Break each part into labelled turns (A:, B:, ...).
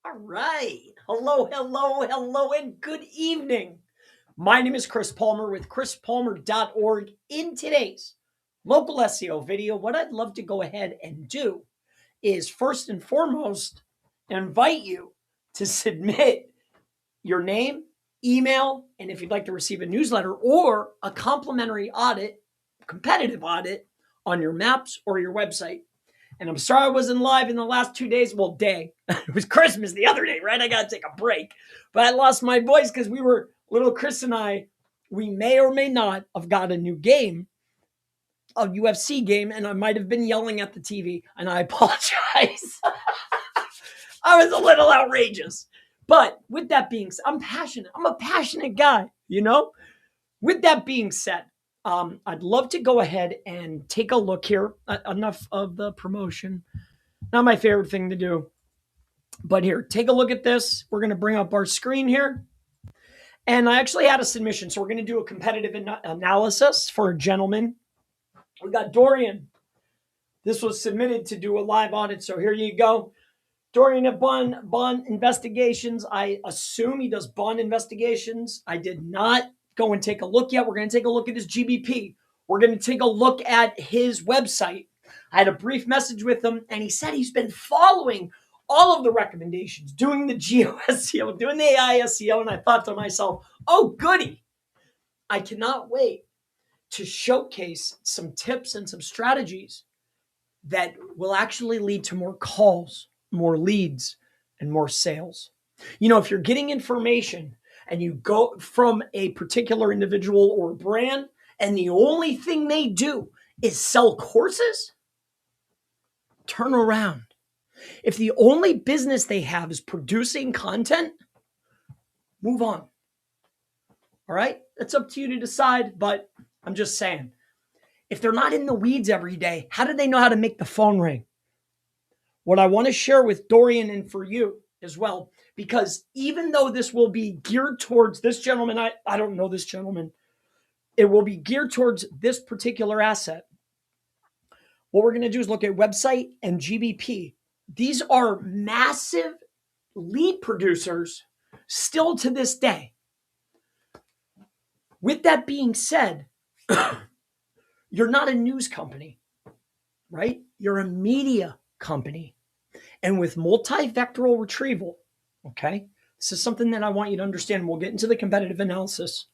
A: All right. Hello, and good evening. My name is Chris Palmer with chrispalmer.org. In today's local SEO video, what I'd love to go ahead and do is first and foremost invite you to submit your name, email, and if you'd like to receive a newsletter or a complimentary audit, competitive audit on your maps or your website. And I'm sorry I wasn't live in the last 2 days. Well, day. It was Christmas the other day, right? I got to take a break. But I lost my voice because little Chris and I, we may or may not have got a new game, a UFC game, and I might have been yelling at the TV, and I apologize. I was a little outrageous. But with that being said, I'm passionate. I'm a passionate guy, you know? With that being said, I'd love to go ahead and take a look here. Enough of the promotion. Not my favorite thing to do. But here, take a look at this. We're going to bring up our screen here. And I actually had a submission. So we're going to do a competitive analysis for a gentleman. We got Dorian. This was submitted to do a live audit. So here you go. Dorian at Bond Investigations. I assume he does bond investigations. I did not go and take a look yet. We're going to take a look at his GBP. We're going to take a look at his website. I had a brief message with him, and he said he's been following all of the recommendations, doing the GEO SEO, doing the AI SEO, and I thought to myself, oh, goody. I cannot wait to showcase some tips and some strategies that will actually lead to more calls, more leads, and more sales. You know, if you're getting information and you go from a particular individual or brand, and the only thing they do is sell courses, turn around. If the only business they have is producing content, move on. All right? It's up to you to decide, but I'm just saying. If they're not in the weeds every day, how do they know how to make the phone ring? What I want to share with Dorian and for you as well, because even though this will be geared towards this gentleman, I don't know this gentleman, it will be geared towards this particular asset. What we're going to do is look at website and GBP. These are massive lead producers still to this day. With that being said, you're not a news company, right? You're a media company. And with multi-vectoral retrieval, okay, this is something that I want you to understand. We'll get into the competitive analysis.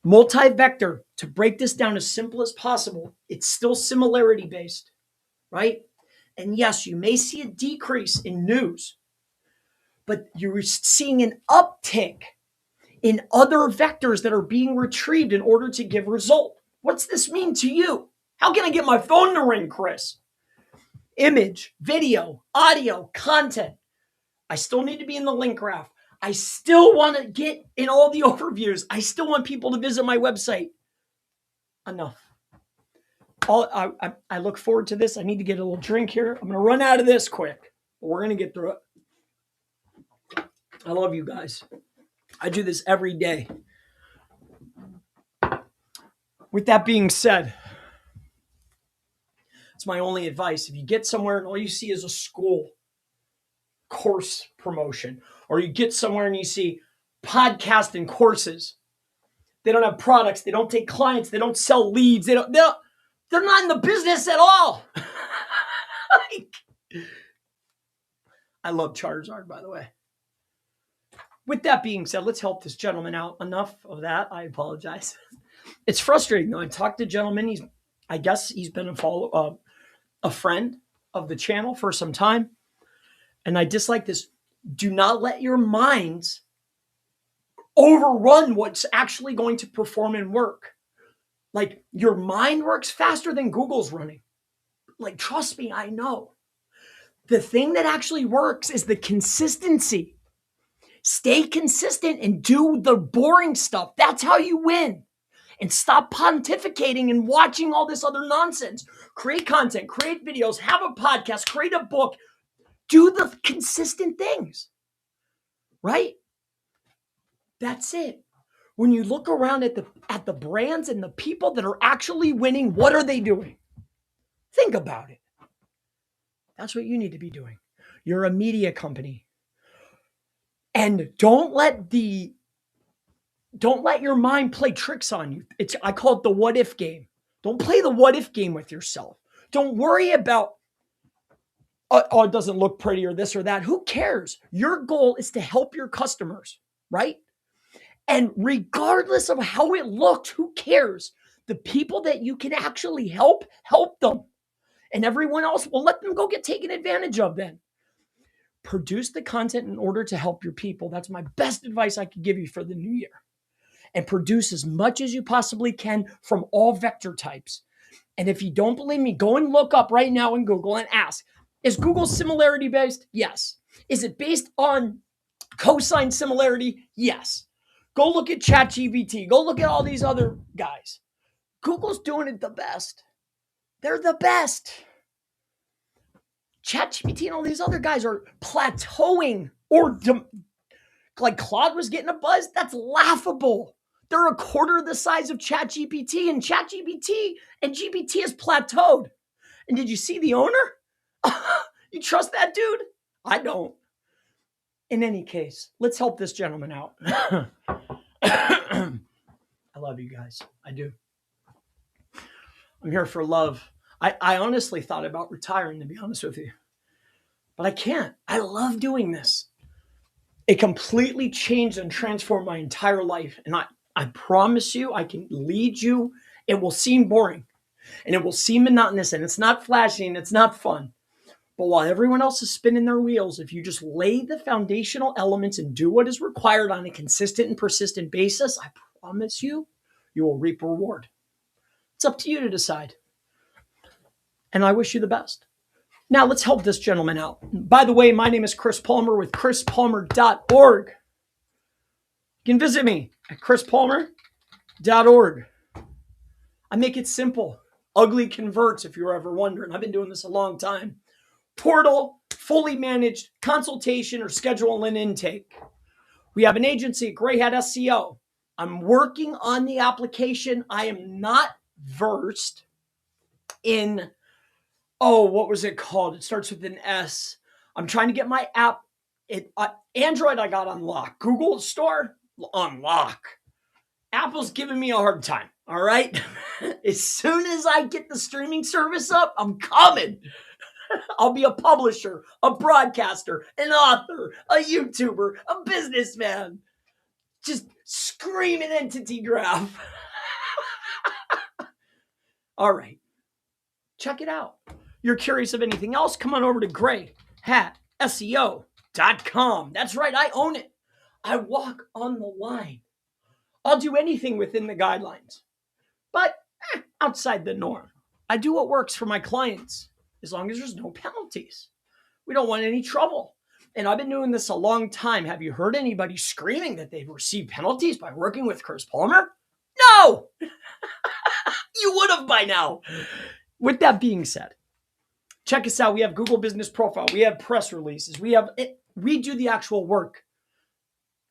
A: Multi-vector, to break this down as simple as possible, it's still similarity based, right? And yes, you may see a decrease in news, but you're seeing an uptick in other vectors that are being retrieved in order to give result. What's this mean to you? How can I get my phone to ring, Chris? Image, video, audio, content. I still need to be in the link graph. I still want to get in all the overviews. I still want people to visit my website. Enough. I look forward to this. I need to get a little drink here. I'm going to run out of this quick, but we're going to get through it. I love you guys. I do this every day. With that being said, it's my only advice. If you get somewhere and all you see is a school course promotion, or you get somewhere and you see podcast and courses, they don't have products, they don't take clients, they don't sell leads, they're not in the business at all. I love Charizard, by the way. With that being said, let's help this gentleman out. Enough of that. I apologize. It's frustrating though. I talked to a gentleman. I guess he's been a friend of the channel for some time. And I dislike this. Do not let your minds overrun what's actually going to perform and work. Like, your mind works faster than Google's running. Like, trust me, I know. The thing that actually works is the consistency. Stay consistent and do the boring stuff. That's how you win. And stop pontificating and watching all this other nonsense. Create content, create videos, have a podcast, create a book. Do the consistent things, right? That's it. When you look around at the brands and the people that are actually winning, what are they doing? Think about it. That's what you need to be doing. You're a media company. And don't let your mind play tricks on you. I call it the what if game. Don't play the what if game with yourself. Don't worry about, oh, it doesn't look pretty or this or that. Who cares? Your goal is to help your customers, right? And regardless of how it looked, who cares? The people that you can actually help them. And everyone else, well, let them go get taken advantage of then. Produce the content in order to help your people. That's my best advice I could give you for the new year. And produce as much as you possibly can from all vector types. And if you don't believe me, go and look up right now in Google and ask, is Google similarity based? Yes. Is it based on cosine similarity? Yes. Go look at ChatGPT. Go look at all these other guys. Google's doing it the best. They're the best. ChatGPT and all these other guys are plateauing, or like Claude was getting a buzz. That's laughable. They're a quarter the size of ChatGPT, and ChatGPT and GPT has plateaued. And did you see the owner? You trust that dude? I don't. In any case, let's help this gentleman out. I love you guys. I do. I'm here for love. I honestly thought about retiring, to be honest with you. But I can't. I love doing this. It completely changed and transformed my entire life. And I promise you, I can lead you. It will seem boring. And it will seem monotonous. And it's not flashy and it's not fun. But while everyone else is spinning their wheels, if you just lay the foundational elements and do what is required on a consistent and persistent basis, I promise you, you will reap reward. It's up to you to decide. And I wish you the best. Now let's help this gentleman out. By the way, my name is Chris Palmer with chrispalmer.org. You can visit me at chrispalmer.org. I make it simple. Ugly converts, if you're ever wondering. I've been doing this a long time. Portal, fully managed consultation or schedule and intake. We have an agency, Gray Hat SEO. I'm working on the application. I am not versed in, what was it called? It starts with an S. I'm trying to get my app. Android, I got unlocked. Google Store, unlock. Apple's giving me a hard time. All right. As soon as I get the streaming service up, I'm coming. I'll be a publisher, a broadcaster, an author, a YouTuber, a businessman. Just screaming entity graph. All right. Check it out. You're curious of anything else? Come on over to grayhatseo.com. That's right. I own it. I walk on the line. I'll do anything within the guidelines, but outside the norm. I do what works for my clients as long as there's no penalties. We don't want any trouble. And I've been doing this a long time. Have you heard anybody screaming that they've received penalties by working with Chris Palmer? No! You would have by now. With that being said, check us out. We have Google Business Profile. We have press releases. We do the actual work.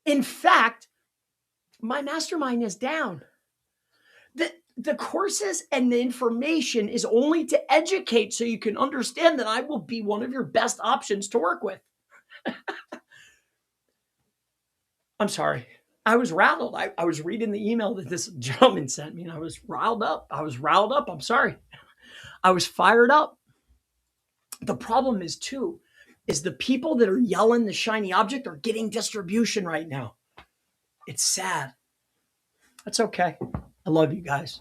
A: In fact, my mastermind is down. The courses and the information is only to educate so you can understand that I will be one of your best options to work with. I'm sorry. I was rattled. I was reading the email that this gentleman sent me and I was riled up. I'm sorry. I was fired up. The problem is the people that are yelling the shiny object are getting distribution right now. It's sad. That's okay. I love you guys.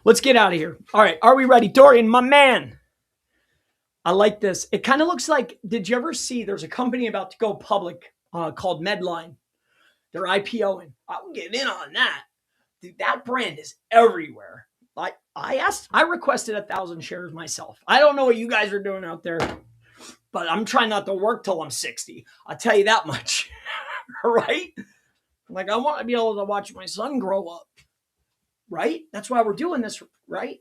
A: Let's get out of here. All right. Are we ready? Dorian, my man. I like this. It kind of looks like, did you ever see there's a company about to go public called Medline? They're IPOing. I'll get in on that. Dude, that brand is everywhere. I requested 1,000 shares myself. I don't know what you guys are doing out there, but I'm trying not to work till I'm 60. I'll tell you that much. Right? Like, I want to be able to watch my son grow up. Right? That's why we're doing this, right?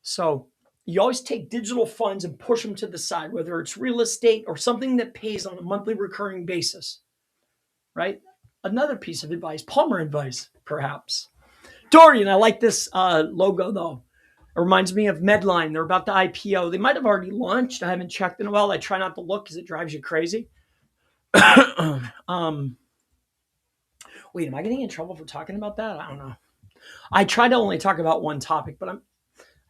A: So you always take digital funds and push them to the side, whether it's real estate or something that pays on a monthly recurring basis, right? Another piece of advice, Palmer advice, perhaps. Dorian, I like this logo, though. It reminds me of Medline. They're about to IPO. They might have already launched. I haven't checked in a while. I try not to look because it drives you crazy. Wait, am I getting in trouble for talking about that? I don't know. I try to only talk about one topic, but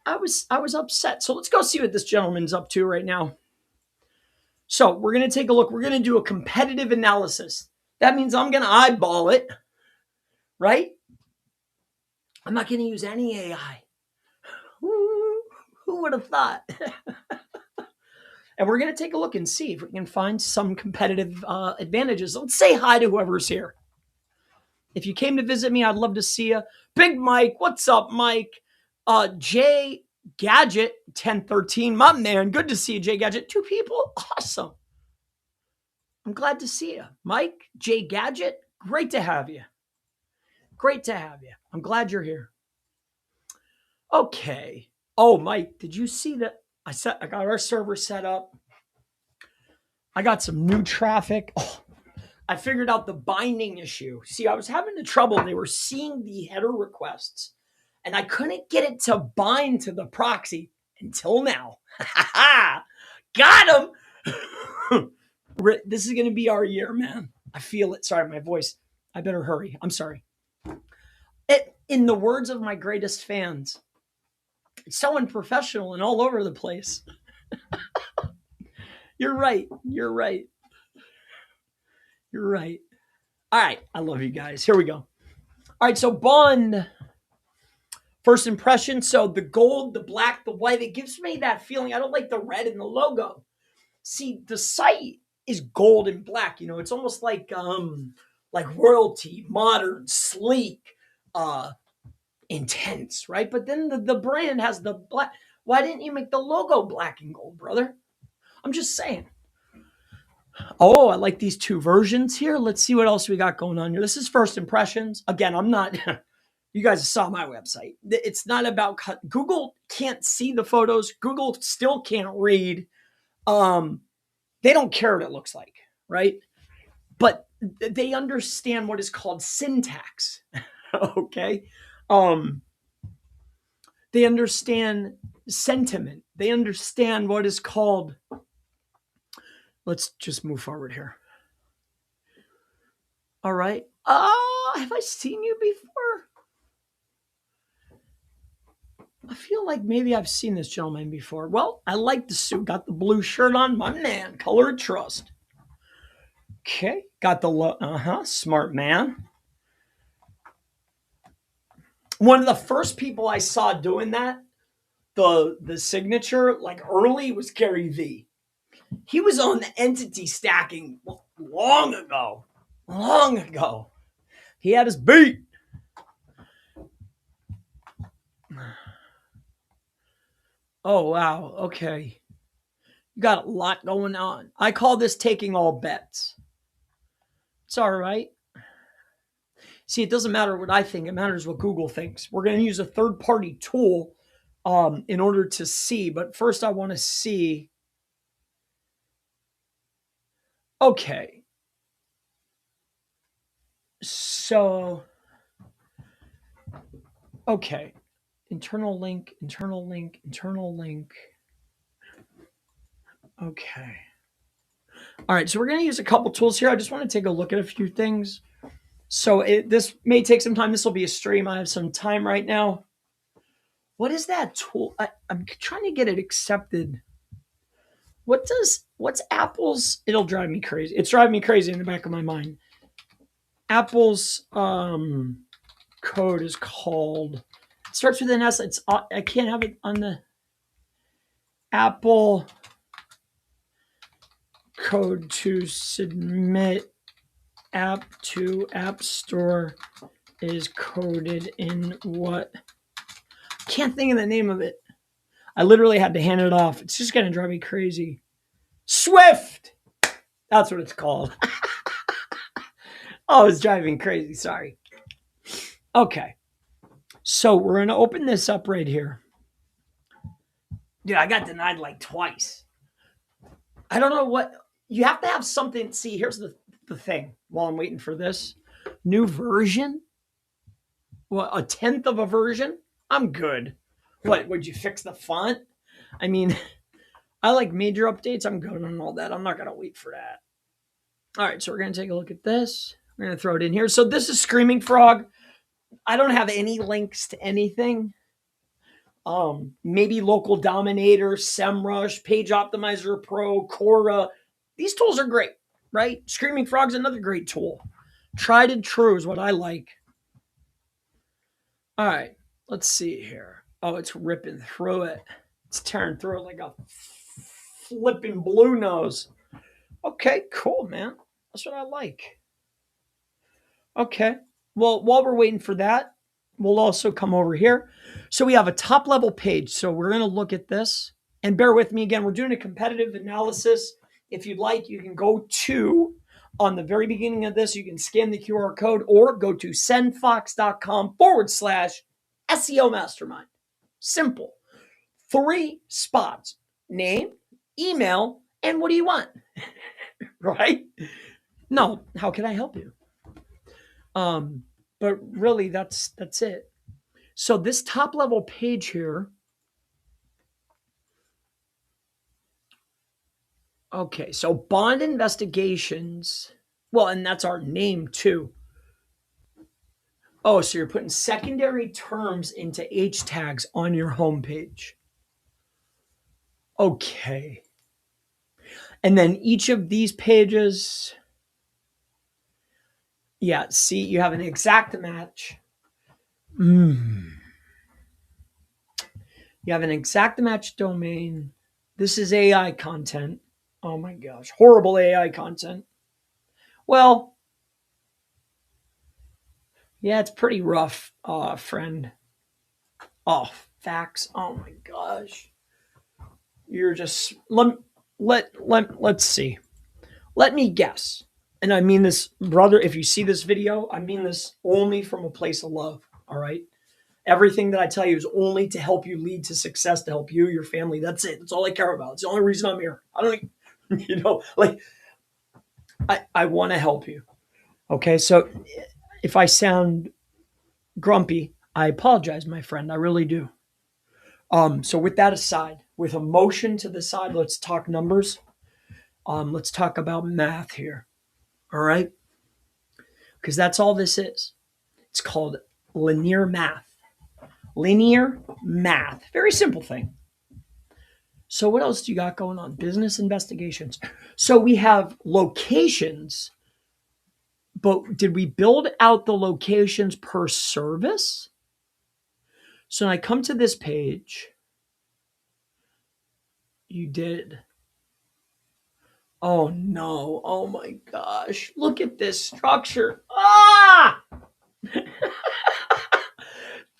A: I was upset. So let's go see what this gentleman's up to right now. So we're going to take a look. We're going to do a competitive analysis. That means I'm going to eyeball it, right? I'm not going to use any AI. Who would have thought? And we're going to take a look and see if we can find some competitive advantages. Let's say hi to whoever's here. If you came to visit me, I'd love to see you. Big Mike, what's up, Mike? Jay Gadget 1013, my man. Good to see you, Jay Gadget. 2 people, awesome. I'm glad to see you, Mike. Jay Gadget, great to have you. Great to have you. I'm glad you're here. Okay. Oh, Mike, did you see that? I got our server set up. I got some new traffic. Oh, I figured out the binding issue. See, I was having the trouble. They were seeing the header requests, and I couldn't get it to bind to the proxy until now. Got him. This is going to be our year, man. I feel it. Sorry, my voice. I better hurry. I'm sorry. In the words of my greatest fans, it's so unprofessional and all over the place. You're right. You're right. You're right. All right. I love you guys. Here we go. All right. So Bond, first impression. So the gold, the black, the white, it gives me that feeling. I don't like the red in the logo. See, the site is gold and black. You know, it's almost like royalty, modern, sleek, intense, right? But then the brand has the black. Why didn't you make the logo black and gold, brother? I'm just saying. Oh, I like these 2 versions here. Let's see what else we got going on here. This is first impressions. Again, I'm not, you guys saw my website. It's not about, Google can't see the photos. Google still can't read. They don't care what it looks like, right? But they understand what is called syntax. Okay. They understand sentiment. They understand what is called, let's just move forward here. All right. Have I seen you before? I feel like maybe I've seen this gentleman before. Well, I like the suit. Got the blue shirt on. My man. Color of trust. Okay. Got the smart man. One of the first people I saw doing that, the signature, like early, was Gary V. He was on the entity stacking long ago. Long ago. He had his beat. Oh, wow. Okay. You got a lot going on. I call this taking all bets. It's all right. See, it doesn't matter what I think. It matters what Google thinks. We're going to use a third-party tool in order to see. But first, I want to see. Okay. So, okay. Internal link, internal link, internal link. Okay. All right. So we're going to use a couple tools here. I just want to take a look at a few things. So this may take some time. This will be a stream. I have some time right now. What is that tool? I'm trying to get it accepted. What's Apple's? It'll drive me crazy. It's driving me crazy in the back of my mind. Apple's code is called, it starts with an S. I can't have it on the Apple code to submit app to App Store is coded in what? I can't think of the name of it. I literally had to hand it off. It's just going to drive me crazy. Swift! That's what it's called. Oh, it's driving crazy. Sorry. Okay. So we're going to open this up right here. Dude, I got denied like twice. I don't know what. You have to have something. See, here's the thing while I'm waiting for this. New version? What, a 10th of a version? I'm good. What, would you fix the font? I mean, I like major updates. I'm good on all that. I'm not going to wait for that. All right, so we're going to take a look at this. We're going to throw it in here. So this is Screaming Frog. I don't have any links to anything. Maybe Local Dominator, SEMrush, Page Optimizer Pro, Quora. These tools are great, right? Screaming Frog's another great tool. Tried and true is what I like. All right, let's see here. Oh, it's ripping through it. It's tearing through it like a flipping blue nose. Okay, cool, man. That's what I like. Okay. Well, while we're waiting for that, we'll also come over here. So we have a top level page. So we're going to look at this and bear with me again. We're doing a competitive analysis. If you'd like, you can go to, on the very beginning of this, you can scan the QR code or go to sendfox.com/SEO mastermind. Simple. 3 spots: name, email, and what do you want? Right? No, how can I help you? But really that's it. So this top level page here. Okay, so bond investigations. Well, and that's our name too. Oh, so you're putting secondary terms into H tags on your homepage. Okay. And then each of these pages, yeah, see, you have an exact match. You have an exact match domain. This is AI content. Oh my gosh, horrible AI content. Well, yeah, it's pretty rough, friend. Oh, facts. Oh my gosh. You're just let's see. Let me guess. And I mean this, brother, if you see this video, I mean this only from a place of love, all right? Everything that I tell you is only to help you lead to success, to help you, your family. That's it. That's all I care about. It's the only reason I'm here. I don't, like, I want to help you. Okay, so if I sound grumpy, I apologize, my friend. I really do. So with that aside, with emotion to the side, let's talk numbers. Let's talk about math here. All right? Because that's all this is. It's called linear math. Linear math. Very simple thing. So what else do you got going on? Business investigations. So we have locations, but did we build out the locations per service? So when I come to this page, you did. Oh no. Oh my gosh. Look at this structure. Ah!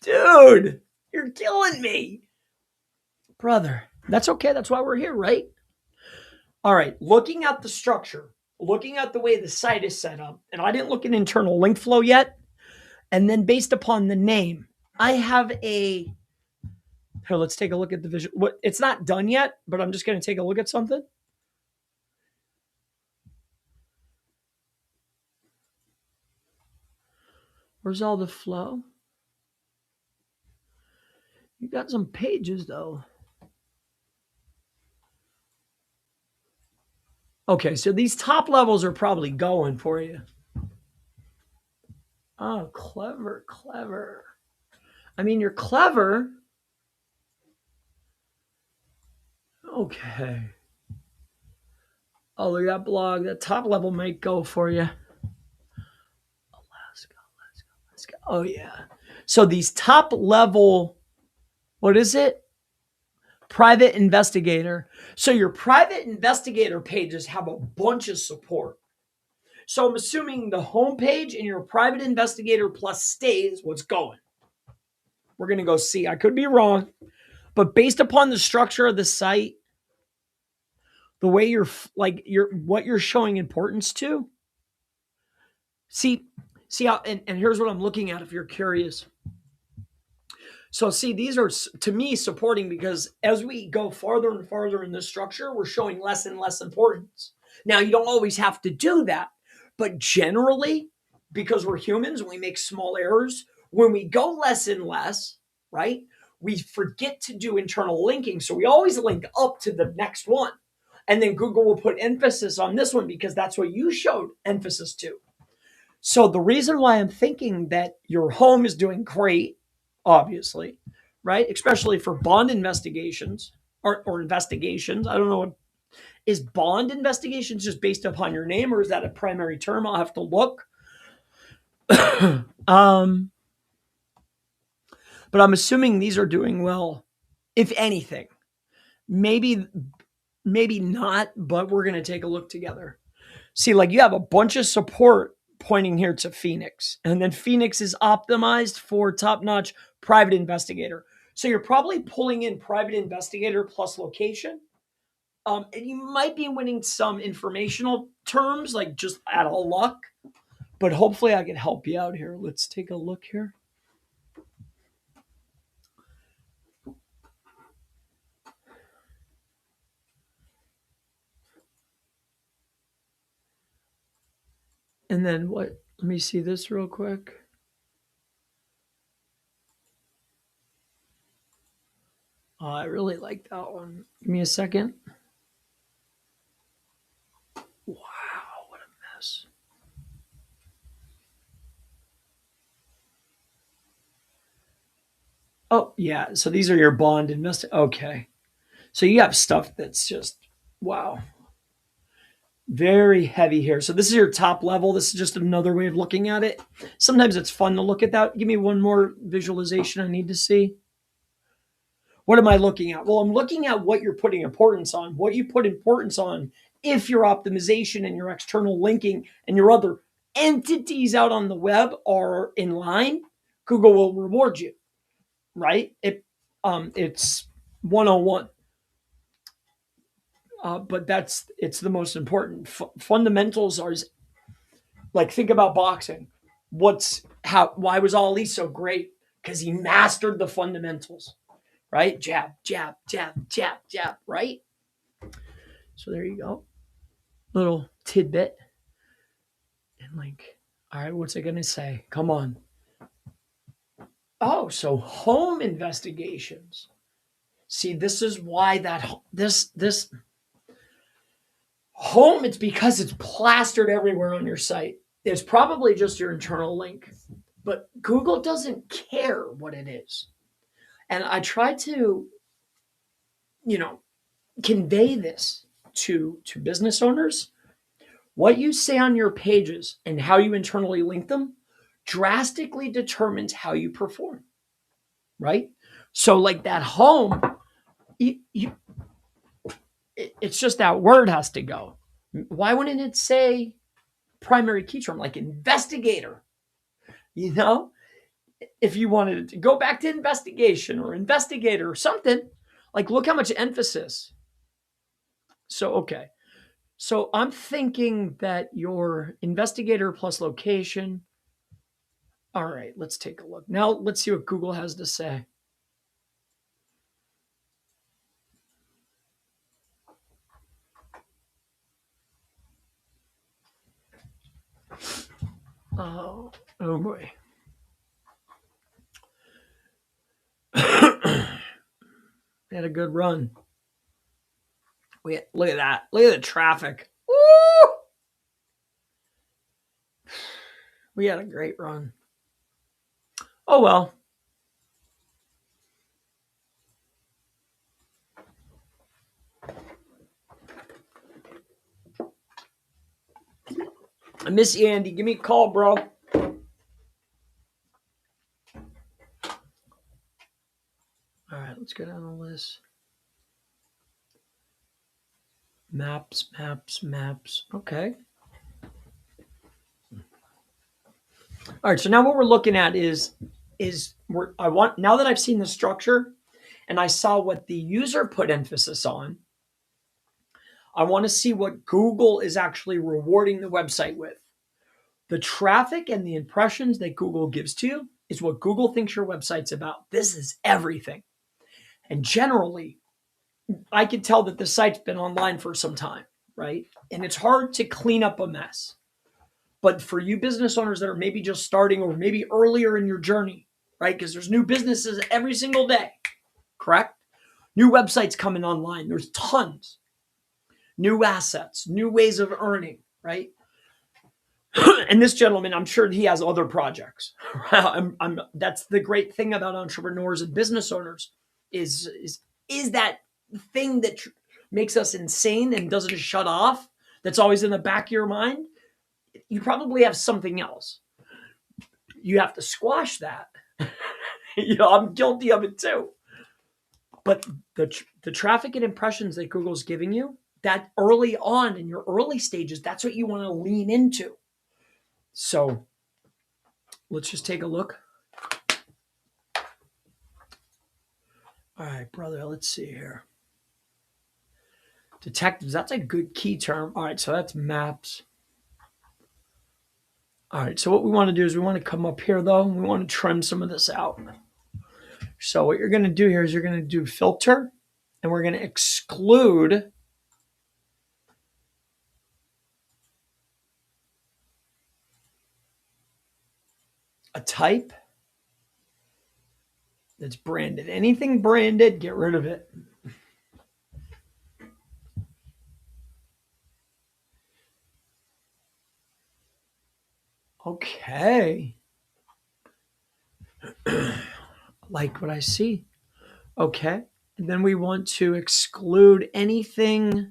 A: Dude, you're killing me. Brother, that's okay. That's why we're here, right? All right. Looking at the structure, looking at the way the site is set up, and I didn't look at internal link flow yet. And then based upon the name, I have a. Here, let's take a look at the visual. What? It's not done yet, but I'm just going to take a look at something. Where's all the flow? You got some pages though. Okay, so these top levels are probably going for you. Oh, clever, clever. I mean, you're clever. Okay. Oh, look at that blog. That top level might go for you. Let's go. Oh, yeah. So these top level, what is it? Private investigator. So your private investigator pages have a bunch of support. So I'm assuming the homepage and your private investigator plus stays what's going. We're going to go see. I could be wrong, but based upon the structure of the site, the way you're what you're showing importance to. See how, and here's what I'm looking at if you're curious. So see, these are to me supporting because as we go farther and farther in this structure, we're showing less and less importance. Now, you don't always have to do that, but generally, because we're humans and we make small errors, when we go less and less, right, we forget to do internal linking. So we always link up to the next one. And then Google will put emphasis on this one because that's what you showed emphasis to. So the reason why I'm thinking that your home is doing great, obviously, right? Especially for bond investigations or investigations. I don't know what is bond investigations just based upon your name, or is that a primary term? I'll have to look. um, but I'm assuming these are doing well, if anything. Maybe, maybe not, but we're gonna take a look together. See, like you have a bunch of support pointing here to Phoenix, and then Phoenix is optimized for top-notch private investigator. So you're probably pulling in private investigator plus location. And you might be winning some informational terms, like just out of luck, but hopefully I can help you out here. Let's take a look here. And then what? Let me see this real quick. I really like that one. Give me a second. Wow, what a mess. Oh, yeah. So these are your bond invest. Okay. So you have stuff that's just, wow, very heavy here. So this is your top level. This is just another way of looking at it. Sometimes it's fun to look at that. Give me one more visualization I need to see. What am I looking at? Well, I'm looking at what you're putting importance on. What you put importance on, if your optimization and your external linking and your other entities out on the web are in line, Google will reward you, right? It's 101. But it's the most important. Fundamentals are like, think about boxing. Why was Ali so great? Because he mastered the fundamentals, right? Jab, jab, jab, jab, jab, right? So there you go. Little tidbit. And like, all right, what's it gonna say? Come on. Oh, so home investigations. See, this is why this home, it's because it's plastered everywhere on your site. It's probably just your internal link, but Google doesn't care what it is. And I try to, you know, convey this to business owners. What you say on your pages and how you internally link them drastically determines how you perform, right? So, like that home, it's just that word has to go. Why wouldn't it say primary key term like investigator? You know, if you wanted to go back to investigation or investigator or something, like look how much emphasis. So, okay. So I'm thinking that your investigator plus location. All right, let's take a look. Now let's see what Google has to say. Oh boy. They had a good run. Look at that. Look at the traffic. Woo! We had a great run. Oh well. I miss you, Andy. Give me a call, bro. All right, let's go down the list. Maps, maps, maps. Okay. All right. So now what we're looking at is I want, now that I've seen the structure and I saw what the user put emphasis on, I want to see what Google is actually rewarding the website with. The traffic and the impressions that Google gives to you is what Google thinks your website's about. This is everything. And generally, I can tell that the site's been online for some time, right? And it's hard to clean up a mess. But for you business owners that are maybe just starting or maybe earlier in your journey, right? Because there's new businesses every single day, correct? New websites coming online. There's tons. New assets, new ways of earning, right? And this gentleman, I'm sure he has other projects. That's the great thing about entrepreneurs and business owners is that thing that makes us insane and doesn't shut off. That's always in the back of your mind. You probably have something else. You have to squash that. I'm guilty of it too. But the traffic and impressions that Google's giving you, that early on in your early stages, that's what you want to lean into. So let's just take a look. All right, brother, let's see here. Detectives, that's a good key term. All right, so that's maps. All right, so what we want to do is we want to come up here, though. We want to trim some of this out. So what you're going to do here is you're going to do filter, and we're going to exclude a type that's branded. Anything branded, get rid of it. Okay. Like what I see. Okay. And then we want to exclude anything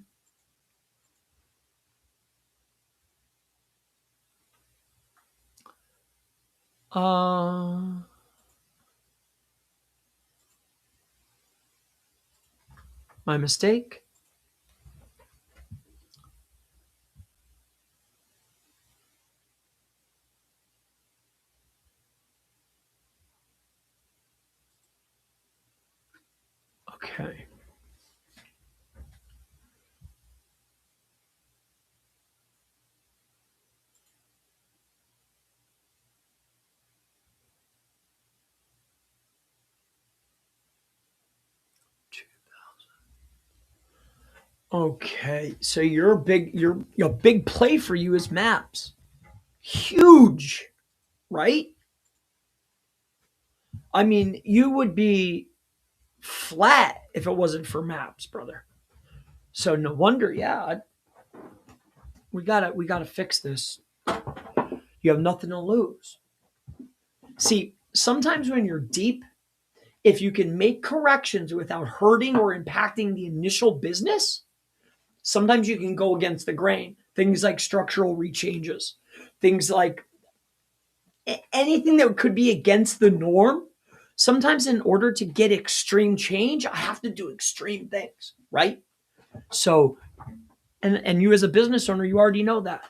A: my mistake. Okay. Okay, so your big play for you is maps. Huge, right? I mean, you would be flat if it wasn't for maps, brother. So no wonder, yeah. We gotta fix this. You have nothing to lose. See, sometimes when you're deep, if you can make corrections without hurting or impacting the initial business, sometimes you can go against the grain. Things like structural rechanges, things like anything that could be against the norm. Sometimes in order to get extreme change, I have to do extreme things, right? So, and you as a business owner, you already know that.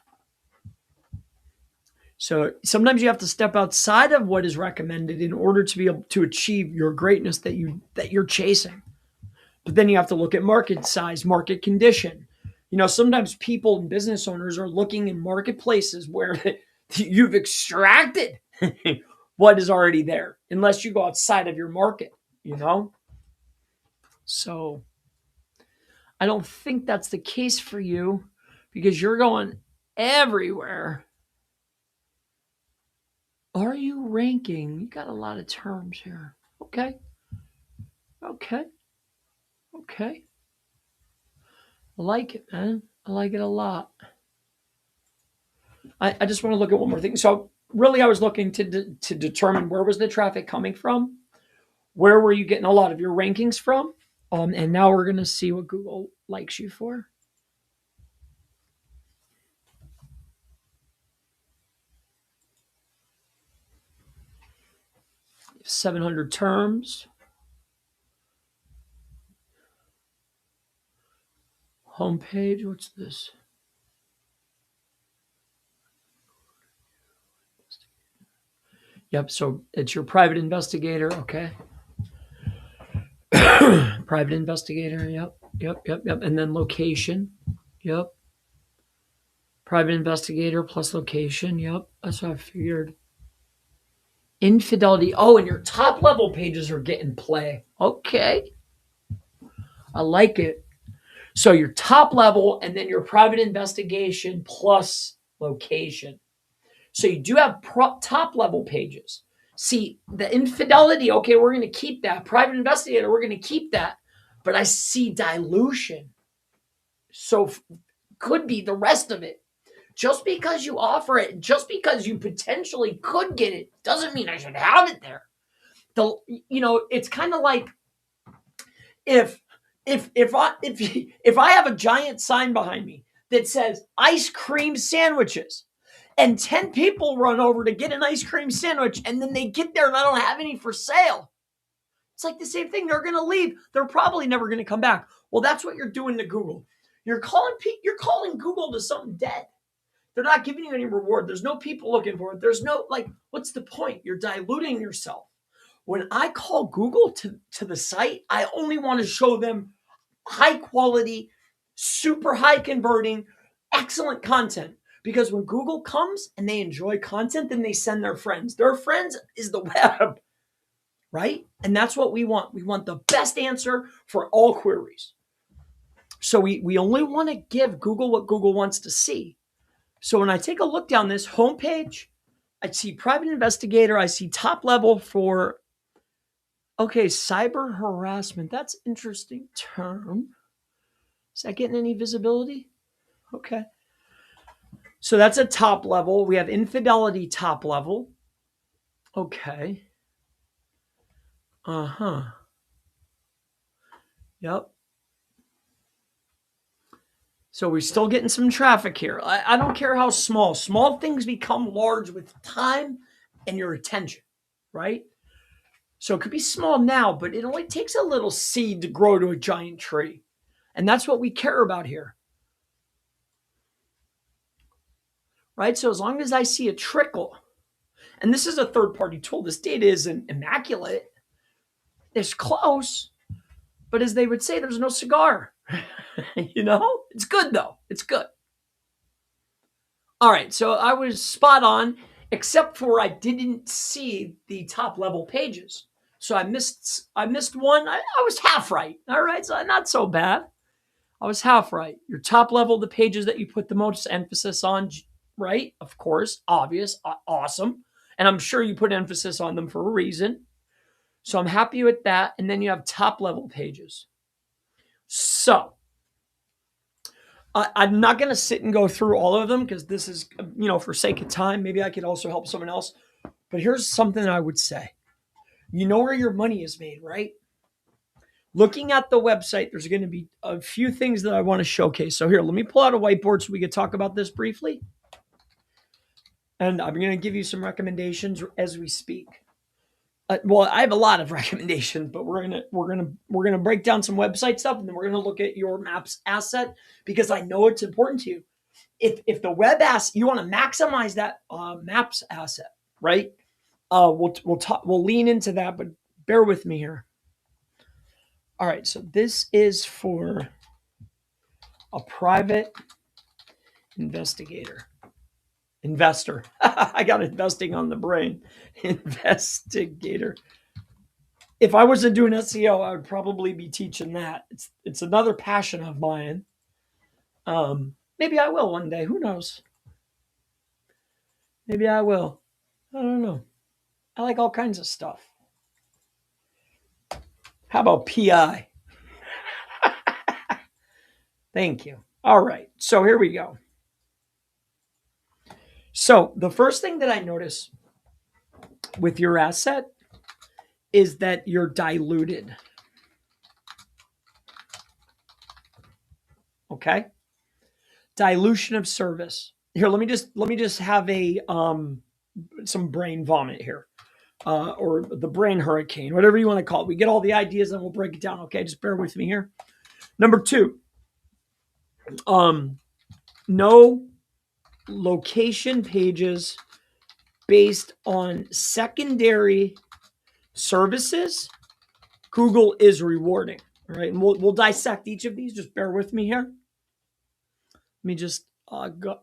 A: So sometimes you have to step outside of what is recommended in order to be able to achieve your greatness that you're chasing. But then you have to look at market size, market condition. Sometimes people and business owners are looking in marketplaces where you've extracted what is already there, unless you go outside of your market. So I don't think that's the case for you because you're going everywhere. Are you ranking? You got a lot of terms here. Okay. Okay. Okay. I like it, man. I like it a lot. I just want to look at one more thing. So really, I was looking to determine where was the traffic coming from, where were you getting a lot of your rankings from, and now we're gonna see what Google likes you for. 700 terms. Homepage. What's this? Yep. So it's your private investigator. Okay. Private investigator. Yep. Yep. Yep. Yep. And then location. Yep. Private investigator plus location. Yep. That's what I figured. Infidelity. Oh, and your top level pages are getting play. Okay. I like it. So your top level and then your private investigation plus location. So you do have top level pages. See, the infidelity, okay, we're going to keep that. Private investigator, we're going to keep that. But I see dilution. So could be the rest of it. Just because you offer it, just because you potentially could get it, doesn't mean I should have it there. It's kind of like if if I have a giant sign behind me that says ice cream sandwiches, and 10 people run over to get an ice cream sandwich, and then they get there and I don't have any for sale. It's like the same thing. They're going to leave. They're probably never going to come back. Well, that's what you're doing to Google. You're calling Google to something dead. They're not giving you any reward. There's no people looking for it. There's no, what's the point? You're diluting yourself. When I call Google to the site, I only want to show them high quality, super high converting, excellent content. Because when Google comes and they enjoy content, then they send their friends. Their friends is the web, right? And that's what we want. We want the best answer for all queries. So we only want to give Google what Google wants to see. So when I take a look down this homepage, I see private investigator. I see top level for, okay, cyber harassment. That's interesting term. Is that getting any visibility? Okay. So that's a top level. We have infidelity top level. Okay. Uh-huh. Yep. So we're still getting some traffic here. I don't care how small. Small things become large with time and your attention, right? So it could be small now, but it only takes a little seed to grow to a giant tree. And that's what we care about here. Right? So as long as I see a trickle, and this is a third-party tool, this data isn't immaculate. It's close, but as they would say, there's no cigar. It's good though. It's good. All right, so I was spot on, except for I didn't see the top level pages. So I missed one. I was half right. All right, so not so bad. I was half right. Your top level, the pages that you put the most emphasis on, right? Of course, obvious, awesome. And I'm sure you put emphasis on them for a reason. So I'm happy with that. And then you have top level pages. So I'm not going to sit and go through all of them because this is, for sake of time. Maybe I could also help someone else. But here's something I would say. You know where your money is made, right? Looking at the website, there's going to be a few things that I want to showcase. So here, let me pull out a whiteboard so we can talk about this briefly. And I'm going to give you some recommendations as we speak. Well, I have a lot of recommendations, but we're gonna break down some website stuff, and then we're gonna look at your maps asset because I know it's important to you. If the web asset, you want to maximize that maps asset, right? We'll lean into that, but bear with me here. All right, so this is for a private investor. I got investing on the brain. Investigator. If I wasn't doing SEO, I would probably be teaching that. It's another passion of mine. Maybe I will one day. Who knows? Maybe I will. I don't know. I like all kinds of stuff. How about PI? Thank you. All right. So here we go. So the first thing that I notice with your asset is that you're diluted. Okay? Dilution of service. Here, let me just have a some brain vomit here. Or the brain hurricane, whatever you want to call it. We get all the ideas and we'll break it down. Okay, just bear with me here. Number 2, no location pages based on secondary services Google is rewarding. All right, and we'll dissect each of these. Just bear with me here. Let me just go.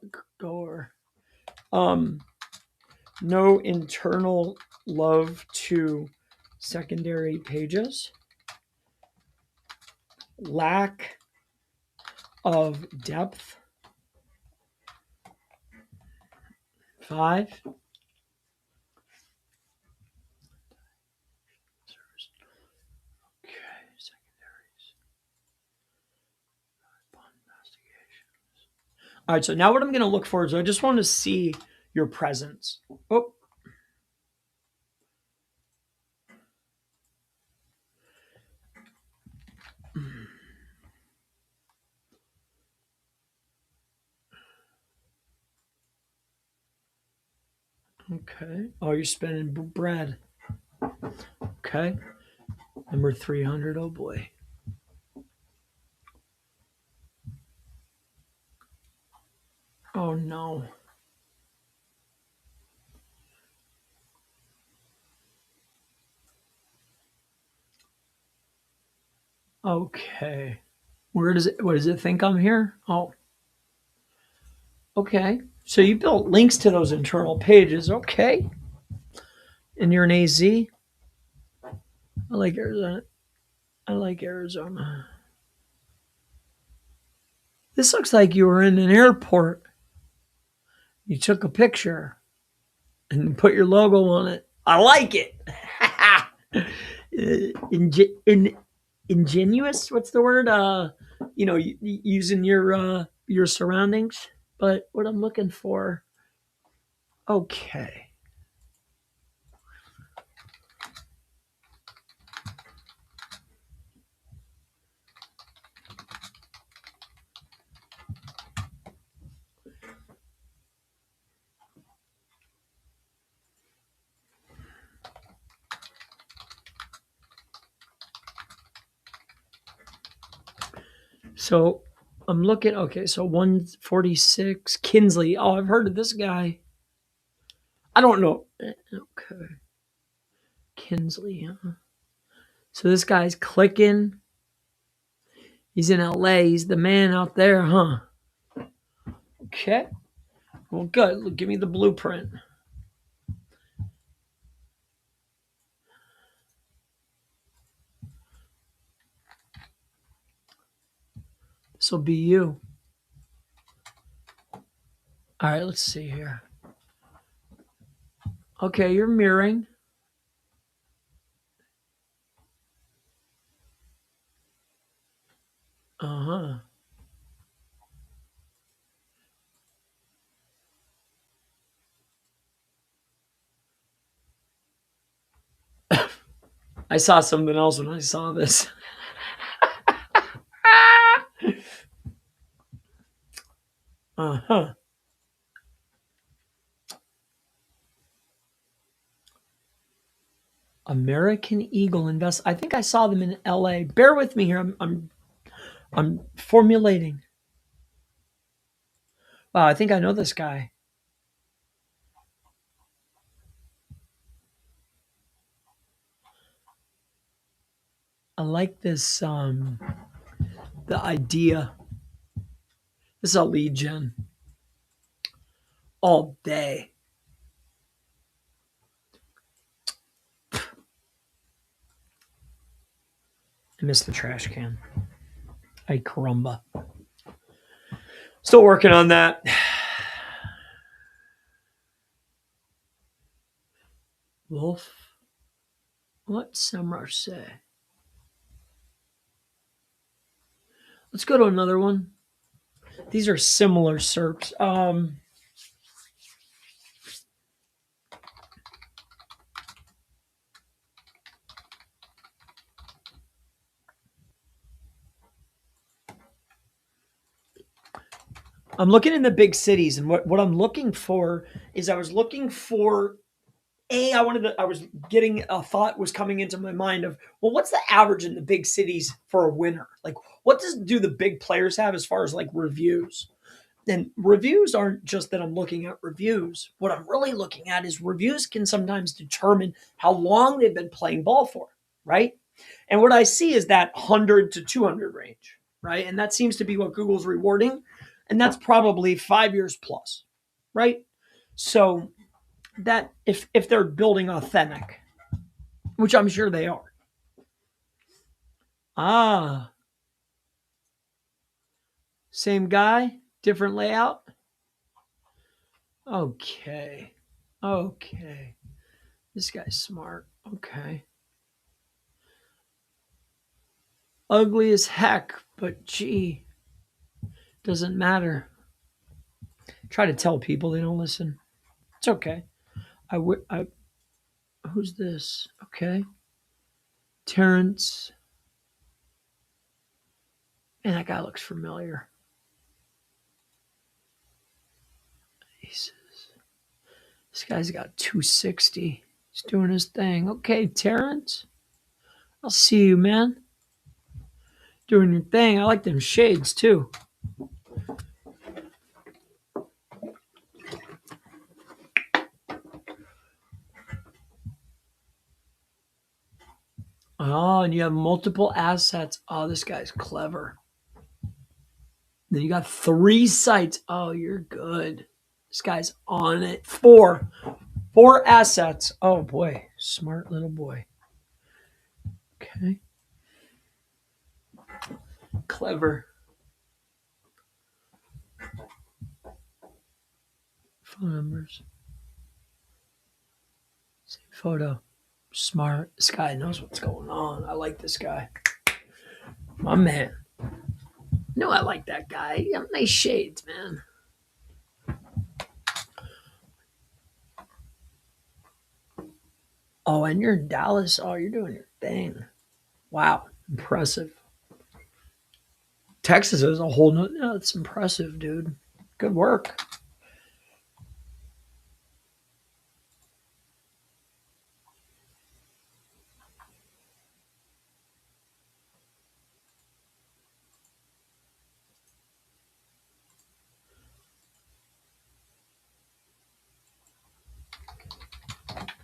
A: No internal love to secondary pages. Lack of depth. 5. Okay, secondaries. All right, so now what I'm going to look for is I just want to see your presence. Oh, okay. Oh, you're spending bread. Okay. Number 300. Oh, boy. Oh, no. Okay. Where does it, what does it think I'm here? Oh, okay. So you built links to those internal pages. Okay. And you're an AZ? I like Arizona. I like Arizona. This looks like you were in an airport. You took a picture and put your logo on it. I like it. Ingenuous. What's the word? Using your surroundings. But what I'm looking for. Okay. So I'm looking. Okay, so 146 Kinsley. Oh, I've heard of this guy. I don't know. Okay, Kinsley. Huh? So this guy's clicking. He's in LA. He's the man out there, huh? Okay. Well, good. Give me the blueprint. This will be you. All right, let's see here. Okay, you're mirroring. Uh huh. I saw something else when I saw this. Uh huh. American Eagle Invest. I think I saw them in LA. Bear with me here. I'm formulating. Wow, I think I know this guy. I like this the idea. This is a lead gen all day. I missed the trash can. Ay caramba. Still working on that. Wolf. What Semrush say? Let's go to another one. These are similar SERPs. I'm looking in the big cities, and what I'm looking for is I was looking for I was getting a thought was coming into my mind of, well, what's the average in the big cities for a winner? Like, what do the big players have as far as like reviews? And reviews aren't just that I'm looking at reviews. What I'm really looking at is reviews can sometimes determine how long they've been playing ball for, right? And what I see is that 100 to 200 range, right? And that seems to be what Google's rewarding. And that's probably 5 years plus, right? So that if they're building authentic, which I'm sure they are. Ah, same guy, different layout. Okay. Okay. This guy's smart. Okay. Ugly as heck, but gee, doesn't matter. Try to tell people they don't listen. It's okay. Who's this? Okay. Terrence. Man, that guy looks familiar. Jesus. This guy's got 260. He's doing his thing. Okay, Terrence. I'll see you, man. Doing your thing. I like them shades too. Oh, and you have multiple assets. Oh, this guy's clever. Then you got 3 sites. Oh, you're good. This guy's on it. 4 assets. Oh boy, smart little boy. Okay. Clever. Phone numbers. Same photo. Smart. This guy knows what's going on. I like this guy. My man. No, I like that guy. You have nice shades, man. Oh, and you're in Dallas. Oh, you're doing your thing. Wow. Impressive. Texas is a whole nother. No, it's impressive, dude. Good work.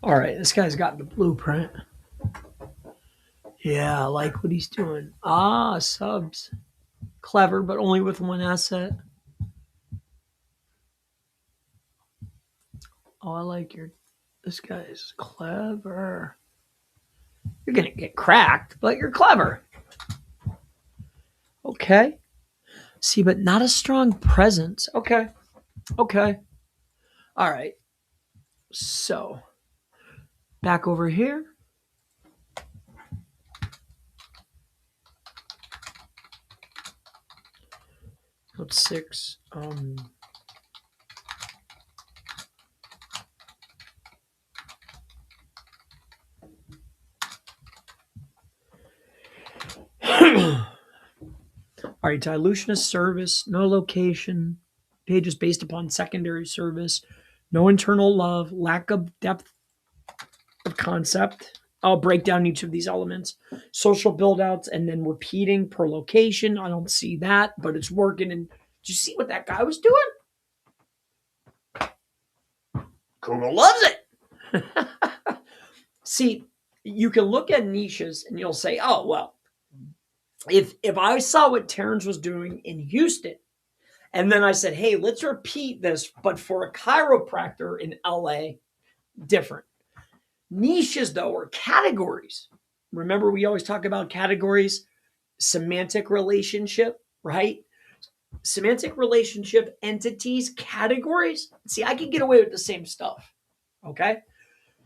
A: All right, this guy's got the blueprint. Yeah, I like what he's doing. Ah, subs. Clever, but only with 1 asset. Oh, I like your. This guy is clever. You're going to get cracked, but you're clever. Okay. See, but not a strong presence. Okay. Okay. All right. So, back over here. What's 6? All right, dilution of service, no location, pages based upon secondary service, no internal love, lack of depth of concept. I'll break down each of these elements. Social build outs and then repeating per location. I don't see that, but it's working. And did you see what that guy was doing? Google loves it. See, you can look at niches and you'll say, oh, well, if I saw what Terrence was doing in Houston, and then I said, hey, let's repeat this, but for a chiropractor in LA, different. Niches, though, are categories. Remember, we always talk about categories, semantic relationship, right? Semantic relationship, entities, categories. See, I can get away with the same stuff. Okay.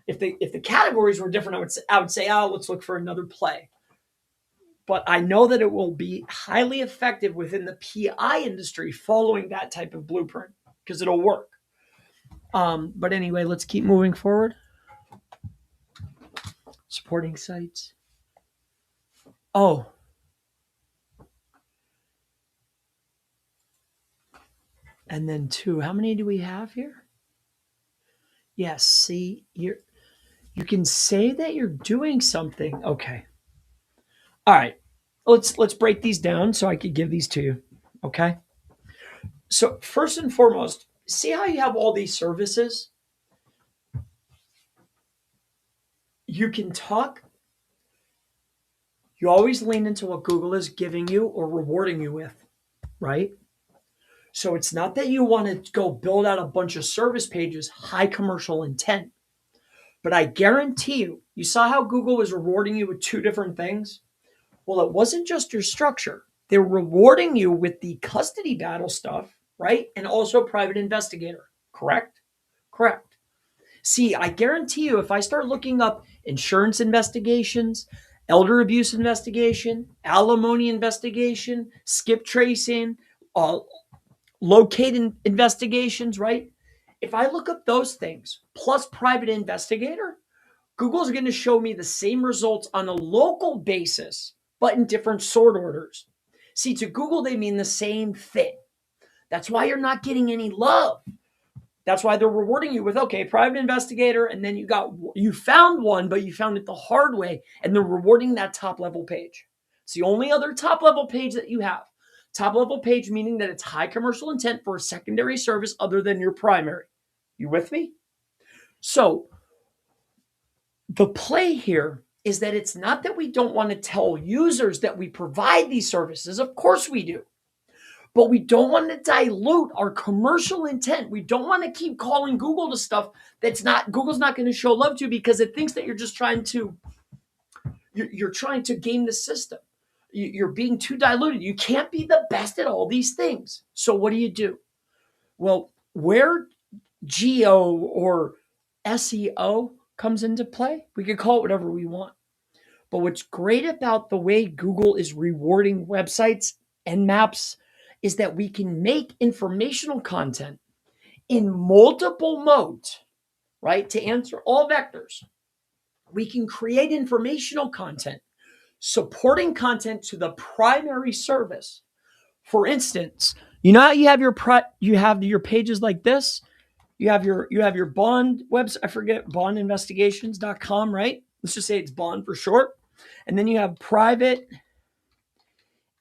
A: If the categories were different, I would say, oh, let's look for another play. But I know that it will be highly effective within the PI industry following that type of blueprint because it'll work. But anyway, let's keep moving forward. Supporting sites. Oh. And then 2. How many do we have here? Yes, see, you can say that you're doing something. Okay. All right. Let's break these down so I could give these to you. Okay? So, first and foremost, see how you have all these services? You can talk. You always lean into what Google is giving you or rewarding you with, right? So it's not that you want to go build out a bunch of service pages, high commercial intent. But I guarantee you saw how Google was rewarding you with 2 different things? Well, it wasn't just your structure. They're rewarding you with the custody battle stuff, right? And also private investigator, correct? Correct. See, I guarantee you if I start looking up insurance investigations, elder abuse investigation, alimony investigation, skip tracing, investigations, right? If I look up those things plus private investigator, Google's going to show me the same results on a local basis, but in different sort orders. See, to Google, they mean the same thing. That's why you're not getting any love. That's why they're rewarding you with, okay, private investigator, and then you found one, but you found it the hard way, and they're rewarding that top level page. It's the only other top level page that you have. Top level page meaning that it's high commercial intent for a secondary service other than your primary. You with me? So the play here is that it's not that we don't want to tell users that we provide these services. Of course we do. But we don't want to dilute our commercial intent. We don't want to keep calling Google to stuff that's not, Google's not going to show love to because it thinks that you're just trying to, you're trying to game the system. You're being too diluted. You can't be the best at all these things. So what do? Well, where GEO or SEO comes into play, we can call it whatever we want. But what's great about the way Google is rewarding websites and maps is that we can make informational content in multiple modes, right? To answer all vectors, we can create informational content, supporting content to the primary service. For instance, you know how you have your pages like this? You have your bond website, I forget, bondinvestigations.com, right? Let's just say it's bond for short. And then you have private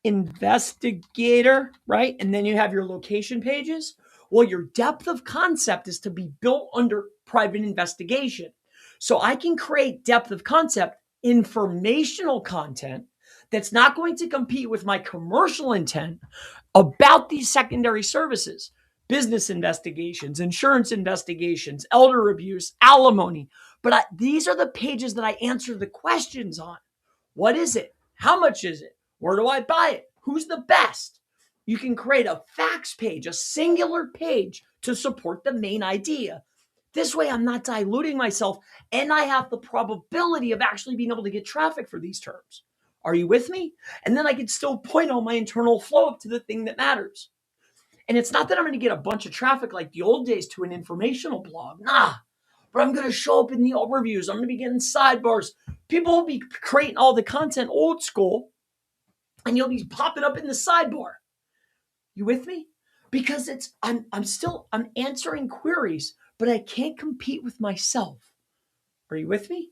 A: investigator, right? And then you have your location pages. Well, your depth of concept is to be built under private investigation. So I can create depth of concept, informational content that's not going to compete with my commercial intent about these secondary services, business investigations, insurance investigations, elder abuse, alimony. But these are the pages that I answer the questions on. What is it? How much is it? Where do I buy it? Who's the best? You can create a facts page, a singular page to support the main idea. This way, I'm not diluting myself, and I have the probability of actually being able to get traffic for these terms. Are you with me? And then I can still point all my internal flow up to the thing that matters. And it's not that I'm going to get a bunch of traffic like the old days to an informational blog. Nah. But I'm going to show up in the overviews. I'm going to be getting sidebars. People will be creating all the content old school, and you'll be popping up in the sidebar. You with me? Because I'm answering queries, but I can't compete with myself. Are you with me?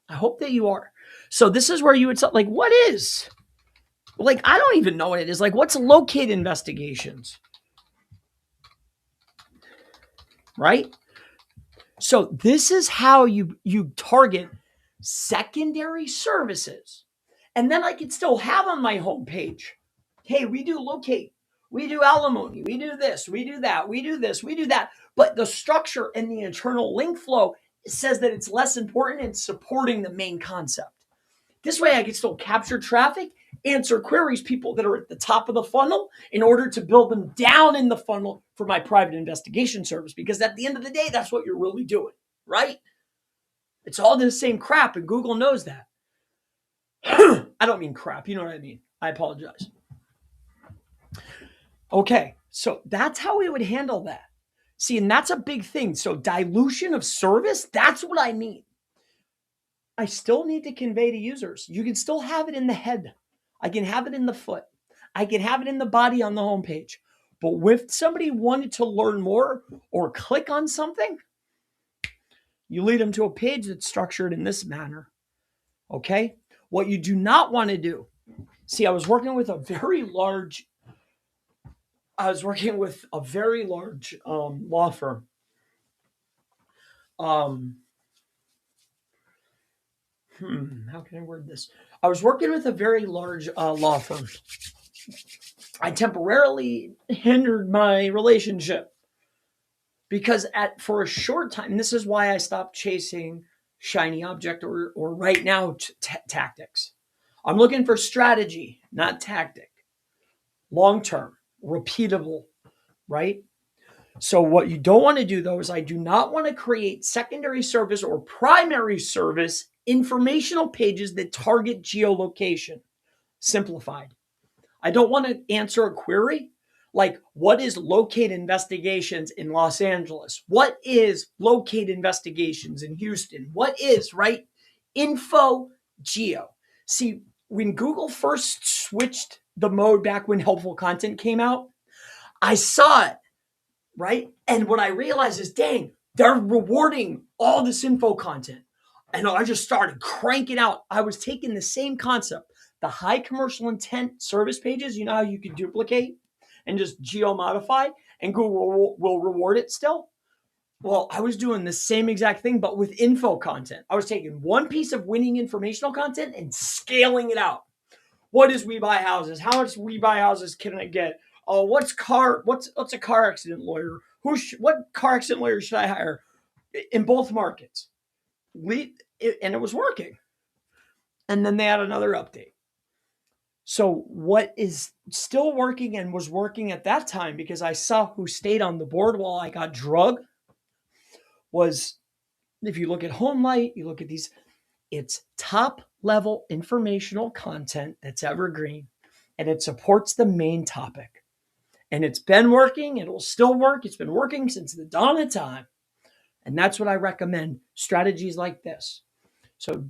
A: I hope that you are. So this is where you would say, like, what is? Like, I don't even know what it is. Like, what's locate investigations? Right? So this is how you target secondary services. And then I can still have on my homepage, hey, we do locate, we do alimony, we do this, we do that, we do this, we do that. But the structure and the internal link flow says that it's less important in supporting the main concept. This way I can still capture traffic, answer queries, people that are at the top of the funnel, in order to build them down in the funnel for my private investigation service. Because at the end of the day, that's what you're really doing, right? It's all the same crap, and Google knows that. I don't mean crap. You know what I mean? I apologize. Okay, so that's how we would handle that. See, and that's a big thing. So dilution of service, that's what I mean. I still need to convey to users. You can still have it in the head. I can have it in the foot. I can have it in the body on the homepage. But if somebody wanted to learn more or click on something, you lead them to a page that's structured in this manner. Okay? What you do not want to do. See, I was working with a very large law firm. How can I word this? I was working with a very large law firm. I temporarily hindered my relationship because for a short time, and this is why I stopped chasing shiny object or right now tactics. I'm looking for strategy, not tactic. Long-term, repeatable, right? So what you don't want to do, though, is I do not want to create secondary service or primary service informational pages that target geolocation. Simplified. I don't want to answer a query. Like, what is locate investigations in Los Angeles? What is locate investigations in Houston? What is, right? Info geo. See, when Google first switched the mode back when helpful content came out, I saw it, right? And what I realized is, dang, they're rewarding all this info content. And I just started cranking out. I was taking the same concept, the high commercial intent service pages, you know how you can duplicate and just geo modify and Google will reward it still? Well, I was doing the same exact thing, but with info content. I was taking one piece of winning informational content and scaling it out. What is We Buy Houses? How much We Buy Houses can I get? Oh, what's a car accident lawyer? What car accident lawyer should I hire in both markets? And it was working. And then they had another update. So what is still working and was working at that time, because I saw who stayed on the board while I got drugged, was, if you look at Homelight, you look at these, it's top level informational content that's evergreen and it supports the main topic. And it's been working. It will still work. It's been working since the dawn of time. And that's what I recommend, strategies like this. So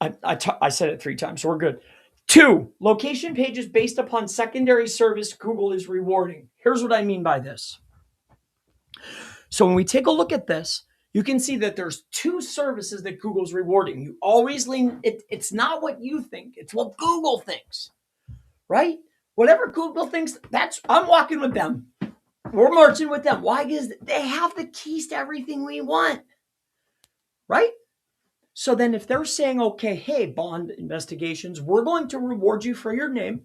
A: I said it 3 times, so we're good. 2, location pages based upon secondary service Google is rewarding. Here's what I mean by this. So when we take a look at this, you can see that there's 2 services that Google's rewarding. You always lean, it's not what you think, it's what Google thinks, right? Whatever Google thinks, I'm walking with them. We're marching with them. Why? Because they have the keys to everything we want, right? So then if they're saying, okay, hey, bond investigations, we're going to reward you for your name.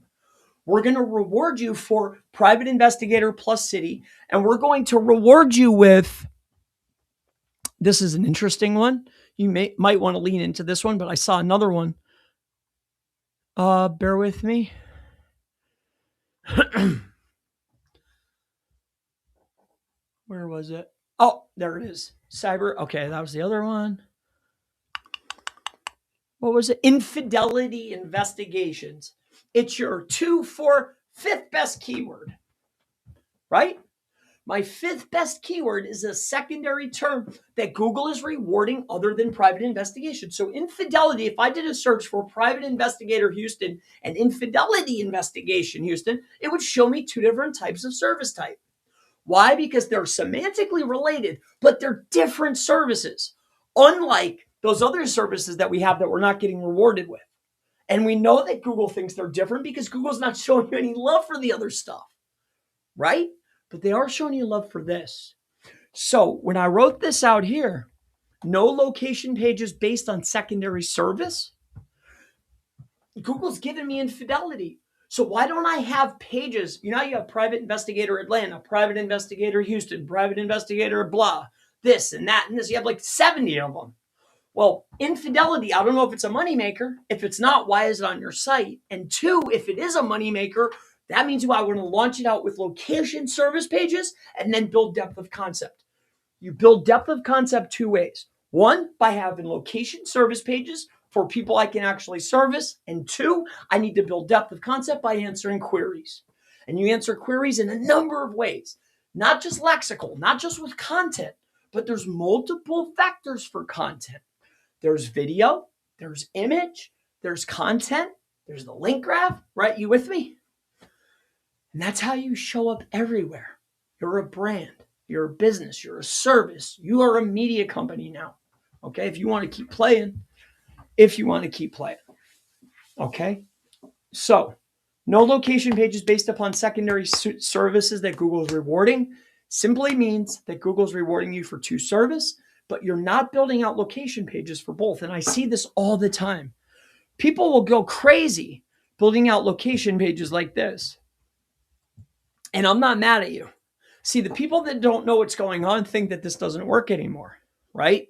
A: We're going to reward you for private investigator plus city. And we're going to reward you with, this is an interesting one. You might want to lean into this one, but I saw another one. Bear with me. Where was it? Oh, there it is. Cyber. Okay, that was the other one. What was it? Infidelity investigations. It's your 2, 4, 5th best keyword, right? My 5th best keyword is a secondary term that Google is rewarding other than private investigation. So infidelity, if I did a search for private investigator Houston and infidelity investigation Houston, it would show me 2 different types of service type. Why? Because they're semantically related, but they're different services. Unlike those other services that we have that we're not getting rewarded with. And we know that Google thinks they're different because Google's not showing you any love for the other stuff, right? But they are showing you love for this. So when I wrote this out here, no location pages based on secondary service, Google's giving me infidelity. So why don't I have pages? You know, you have private investigator Atlanta, private investigator Houston, private investigator blah, this and that and this. You have like 70 of them. Well, infidelity, I don't know if it's a moneymaker. If it's not, why is it on your site? And 2, if it is a moneymaker, that means I want to launch it out with location service pages and then build depth of concept. You build depth of concept 2 ways. 1, by having location service pages for people I can actually service. And 2, I need to build depth of concept by answering queries. And you answer queries in a number of ways, not just lexical, not just with content, but there's multiple vectors for content. There's video, there's image, there's content, there's the link graph, right? You with me? And that's how you show up everywhere. You're a brand, you're a business, you're a service, you are a media company now. Okay, if you want to keep playing, okay? So, no location pages based upon secondary services that Google is rewarding simply means that Google's rewarding you for 2 service, but you're not building out location pages for both. And I see this all the time. People will go crazy building out location pages like this. And I'm not mad at you. See, the people that don't know what's going on think that this doesn't work anymore, right?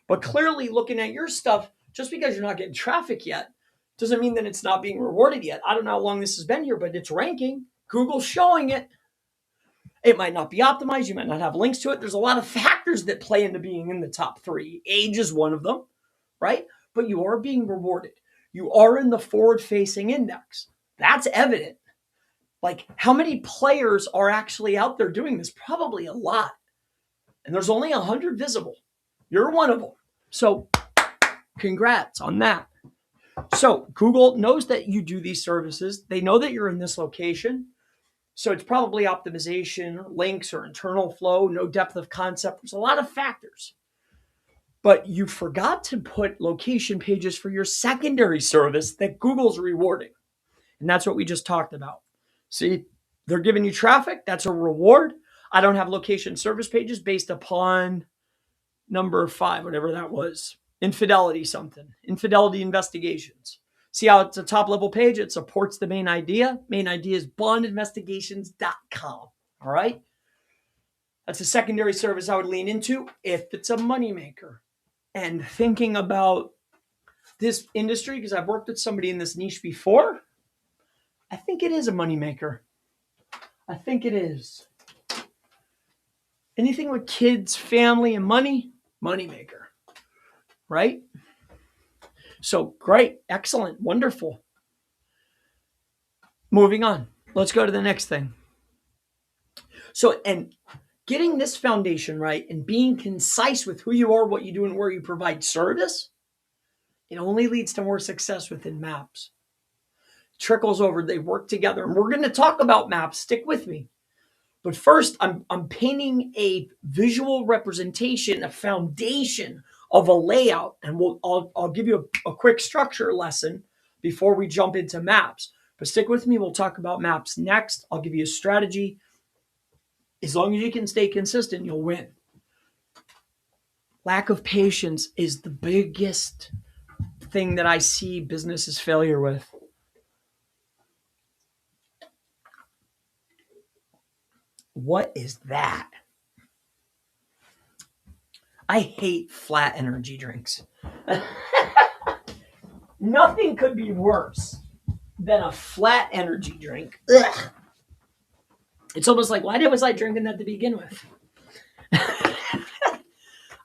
A: But clearly looking at your stuff, just because you're not getting traffic yet, doesn't mean that it's not being rewarded yet. I don't know how long this has been here, but it's ranking. Google's showing it. It might not be optimized. You might not have links to it. There's a lot of factors that play into being in the top 3. Age is one of them, right? But you are being rewarded. You are in the forward-facing index. That's evident. Like, how many players are actually out there doing this? Probably a lot. And there's only 100 visible. You're one of them. So congrats on that. So Google knows that you do these services. They know that you're in this location. So it's probably optimization, links, or internal flow, no depth of concept. There's a lot of factors. But you forgot to put location pages for your secondary service that Google's rewarding. And that's what we just talked about. See, they're giving you traffic. That's a reward. I don't have location service pages based upon number 5, whatever that was. Infidelity something. Infidelity investigations. See how it's a top level page? It supports the main idea. Main idea is bondinvestigations.com. All right. That's a secondary service I would lean into if it's a moneymaker. And thinking about this industry, because I've worked with somebody in this niche before, I think it is a moneymaker. I think it is. Anything with kids, family, and money, moneymaker. Right? So great, excellent, wonderful. Moving on. Let's go to the next thing. So, and getting this foundation right and being concise with who you are, what you do, and where you provide service, it only leads to more success within maps. Trickles over, they work together. And we're going to talk about maps. Stick with me. But first, I'm painting a visual representation, a foundation of a layout. And I'll give you a quick structure lesson before we jump into maps. But stick with me. We'll talk about maps next. I'll give you a strategy. As long as you can stay consistent, you'll win. Lack of patience is the biggest thing that I see businesses failure with. What is that? I hate flat energy drinks. Nothing could be worse than a flat energy drink. Ugh. It's almost like, why was I drinking that to begin with?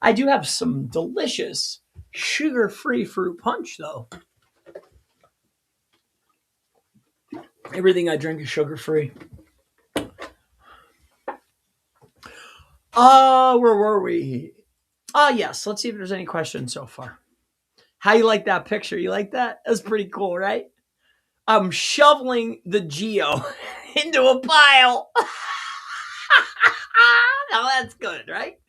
A: I do have some delicious sugar-free fruit punch, though. Everything I drink is sugar-free. Where were we? Yes. Let's see if there's any questions so far. How you like that picture? You like that? That's pretty cool, right? I'm shoveling the GEO into a pile. Now that's good, right?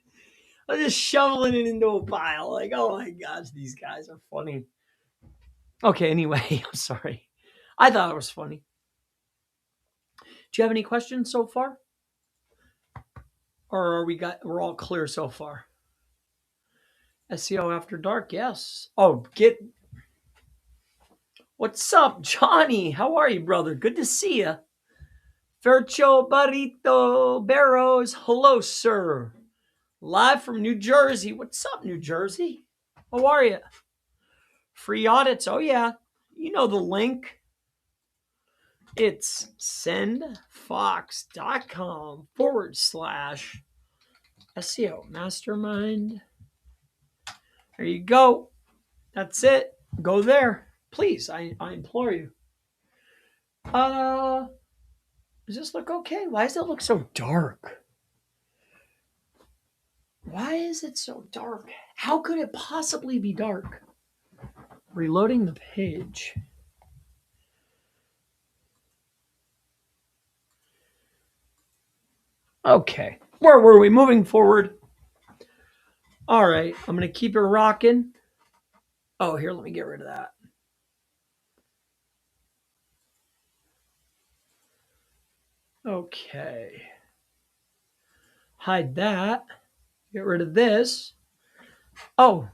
A: I'm just shoveling it into a pile. Like, oh my gosh, these guys are funny. Okay, anyway, I'm sorry. I thought it was funny. Do you have any questions so far? Or we're all clear so far? SEO After Dark, yes. What's up, Johnny? How are you, brother? Good to see you. Fercho Barrito Barrows, hello, sir. Live from New Jersey. What's up, New Jersey? How are you? Free audits, oh yeah. You know the link. It's sendfox.com/SEO Mastermind. There you go. That's it. Go there. Please, I implore you. Does this look okay? Why does it look so dark? Why is it so dark? How could it possibly be dark? Reloading the page. Okay. Where were we? Moving forward. All right. I'm going to keep it rocking. Oh, here, let me get rid of that. Okay. Hide that. Get rid of this. Oh.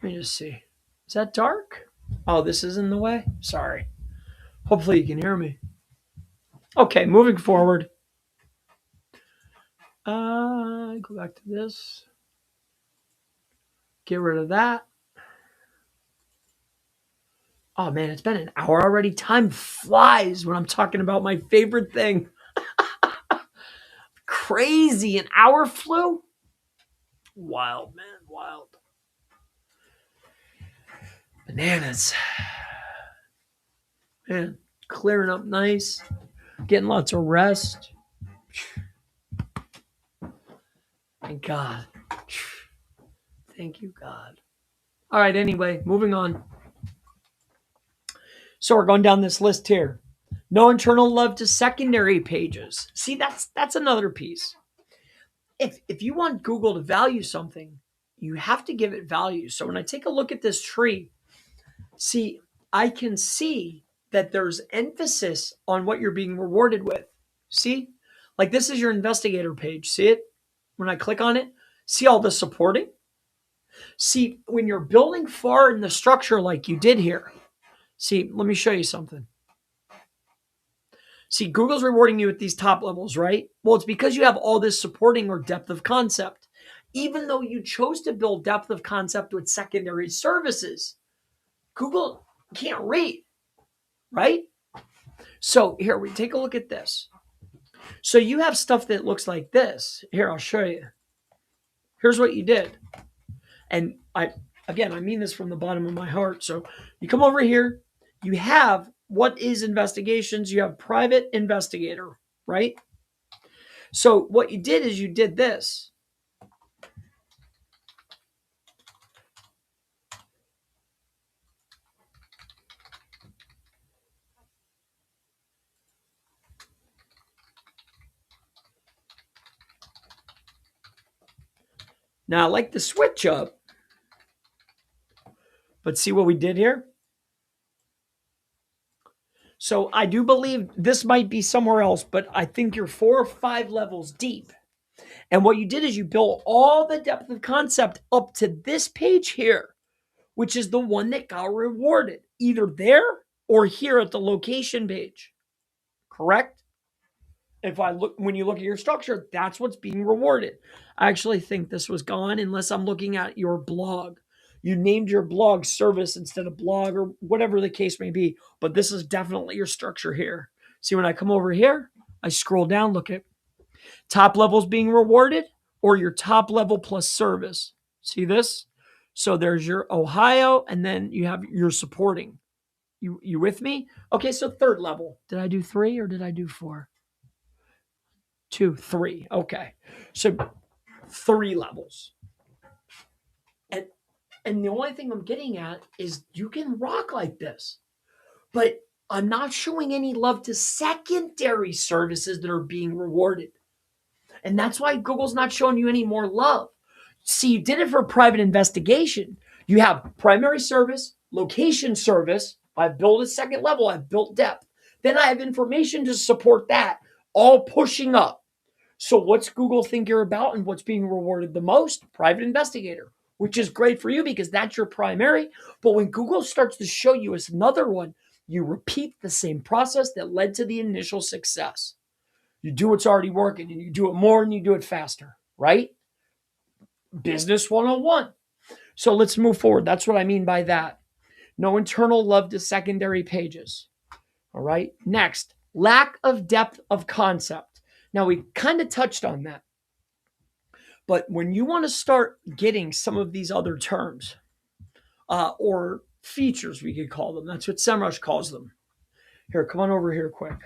A: Let me just see. Is that dark? Oh, this is in the way? Sorry. Hopefully you can hear me. Okay, moving forward. Go back to this. Get rid of that. Oh man, it's been an hour already. Time flies when I'm talking about my favorite thing. Crazy. An hour flew? Wild, man. Wild. Bananas. Man. clearing up nice, getting lots of rest. Thank God. Thank you, God. All right, anyway, moving on. So we're going down this list here. No internal love to secondary pages. See, that's another piece. If you want Google to value something, you have to give it value. So when I take a look at this tree, see, I can see that there's emphasis on what you're being rewarded with. See? Like this is your investigator page. See it? When I click on it, see all the supporting? See, when you're building far in the structure like you did here, see, let me show you something. See, Google's rewarding you at these top levels, right? Well, it's because you have all this supporting or depth of concept. Even though you chose to build depth of concept with secondary services, Google can't rate, right? So here, we take a look at this. So you have stuff that looks like this. Here, I'll show you. Here's what you did. And I mean this from the bottom of my heart. So you come over here, you have what is investigations, you have private investigator, right? So what you did is you did this. Now I like the switch up, but see what we did here? So I do believe this might be somewhere else, but I think you're 4 or 5 levels deep. And what you did is you built all the depth of concept up to this page here, which is the one that got rewarded, either there or here at the location page. Correct? When you look at your structure, that's what's being rewarded. I actually think this was gone unless I'm looking at your blog. You named your blog service instead of blog or whatever the case may be, but this is definitely your structure here. See, when I come over here, I scroll down, look at top levels being rewarded or your top level plus service. See this? So there's your Ohio, and then you have your supporting. You with me? Okay, so third level. Did I do 3 or did I do 4? 2, 3. Okay. So 3 levels. And the only thing I'm getting at is you can rock like this. But I'm not showing any love to secondary services that are being rewarded. And that's why Google's not showing you any more love. See, you did it for private investigation. You have primary service, location service. I've built a second level. I've built depth. Then I have information to support that, all pushing up. So what's Google think you're about and what's being rewarded the most? Private investigator, which is great for you because that's your primary. But when Google starts to show you as another one, you repeat the same process that led to the initial success. You do what's already working and you do it more and you do it faster, right? Business 101. So let's move forward. That's what I mean by that. No internal love to secondary pages. All right. Next, lack of depth of concept. Now, we kind of touched on that. But when you want to start getting some of these other terms or features, we could call them. That's what SEMrush calls them. Here, come on over here quick.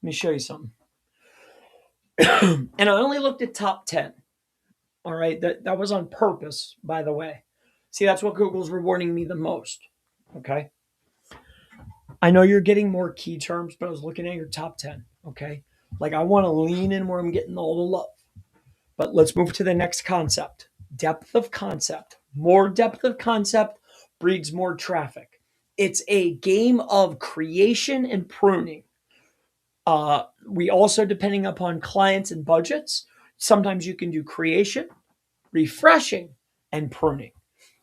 A: Let me show you something. And I only looked at top 10. All right. That was on purpose, by the way. See, that's what Google's rewarding me the most. Okay. I know you're getting more key terms, but I was looking at your top 10. Okay. Like I want to lean in where I'm getting all the love. But let's move to the next concept. Depth of concept. More depth of concept breeds more traffic. It's a game of creation and pruning. We also, depending upon clients and budgets, sometimes you can do creation, refreshing, and pruning.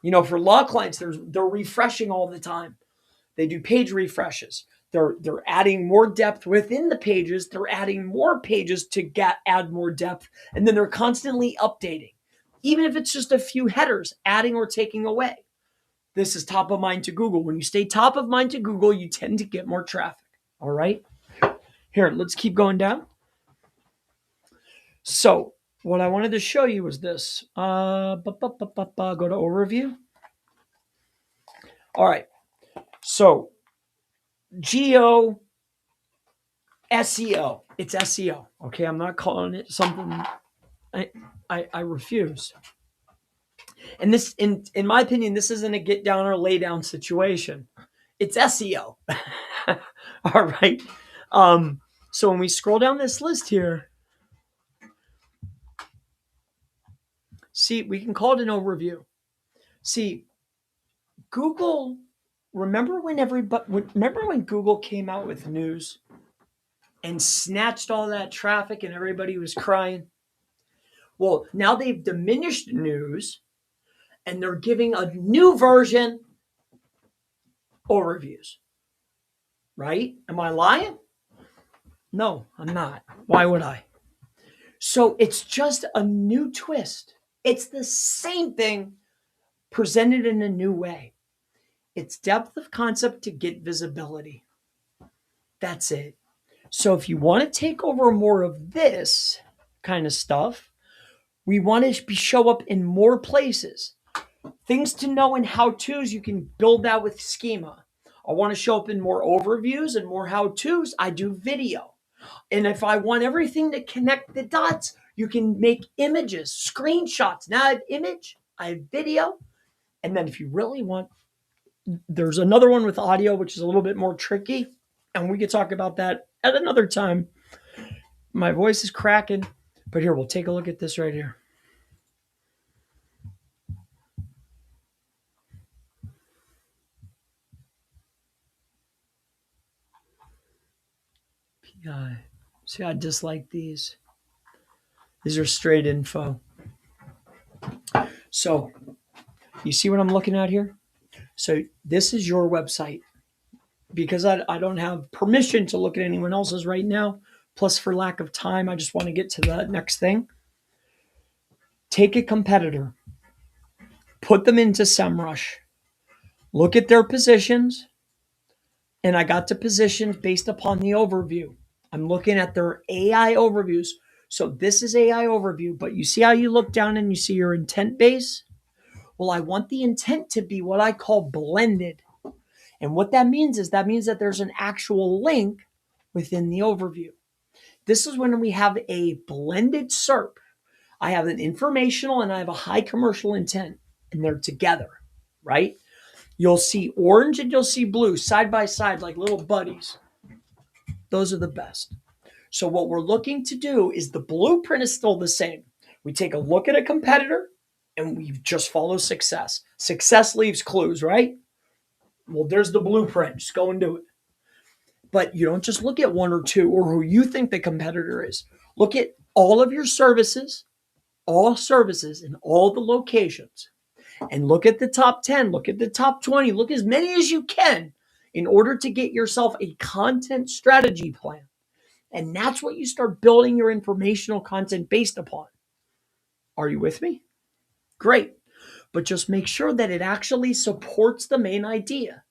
A: You know, for law clients, they're refreshing all the time. They do page refreshes. They're adding more depth within the pages. They're adding more pages to add more depth. And then they're constantly updating. Even if it's just a few headers, adding or taking away. This is top of mind to Google. When you stay top of mind to Google, you tend to get more traffic. All right? Here, let's keep going down. So what I wanted to show you was this. Go to overview. All right. So GEO SEO. It's SEO. Okay, I'm not calling it something. I refuse. And this, in my opinion, this isn't a get down or lay down situation. It's SEO. All right. So when we scroll down this list here, see, we can call it an overview. See, Google. Remember when Google came out with news and snatched all that traffic and everybody was crying? Well, now they've diminished news and they're giving a new version overviews. Right? Am I lying? No, I'm not. Why would I? So it's just a new twist. It's the same thing presented in a new way. It's depth of concept to get visibility. That's it. So if you want to take over more of this kind of stuff, we want to show up in more places. Things to know and how-tos, you can build that with schema. I want to show up in more overviews and more how-tos, I do video. And if I want everything to connect the dots, you can make images, screenshots. Now I have image, I have video. And then if you really want, there's another one with audio, which is a little bit more tricky. And we could talk about that at another time. My voice is cracking. But here, we'll take a look at this right here. PI. See, I dislike these. These are straight info. So, you see what I'm looking at here? So, this is your website. Because I don't have permission to look at anyone else's right now. Plus, for lack of time, I just want to get to the next thing. Take a competitor, put them into SEMrush, look at their positions, and I got the positions based upon the overview. I'm looking at their AI overviews. So this is AI overview, but you see how you look down and you see your intent base? Well, I want the intent to be what I call blended. And what that means is that there's an actual link within the overview. This is when we have a blended SERP. I have an informational and I have a high commercial intent, and they're together, right? You'll see orange and you'll see blue side by side like little buddies. Those are the best. So what we're looking to do is the blueprint is still the same. We take a look at a competitor and we just follow success. Success leaves clues, right? Well, there's the blueprint. Just go and do it. But you don't just look at one or two or who you think the competitor is. Look at all of your services, all services in all the locations, and look at the top 10, look at the top 20, look as many as you can in order to get yourself a content strategy plan. And that's what you start building your informational content based upon. Are you with me? Great. But just make sure that it actually supports the main idea.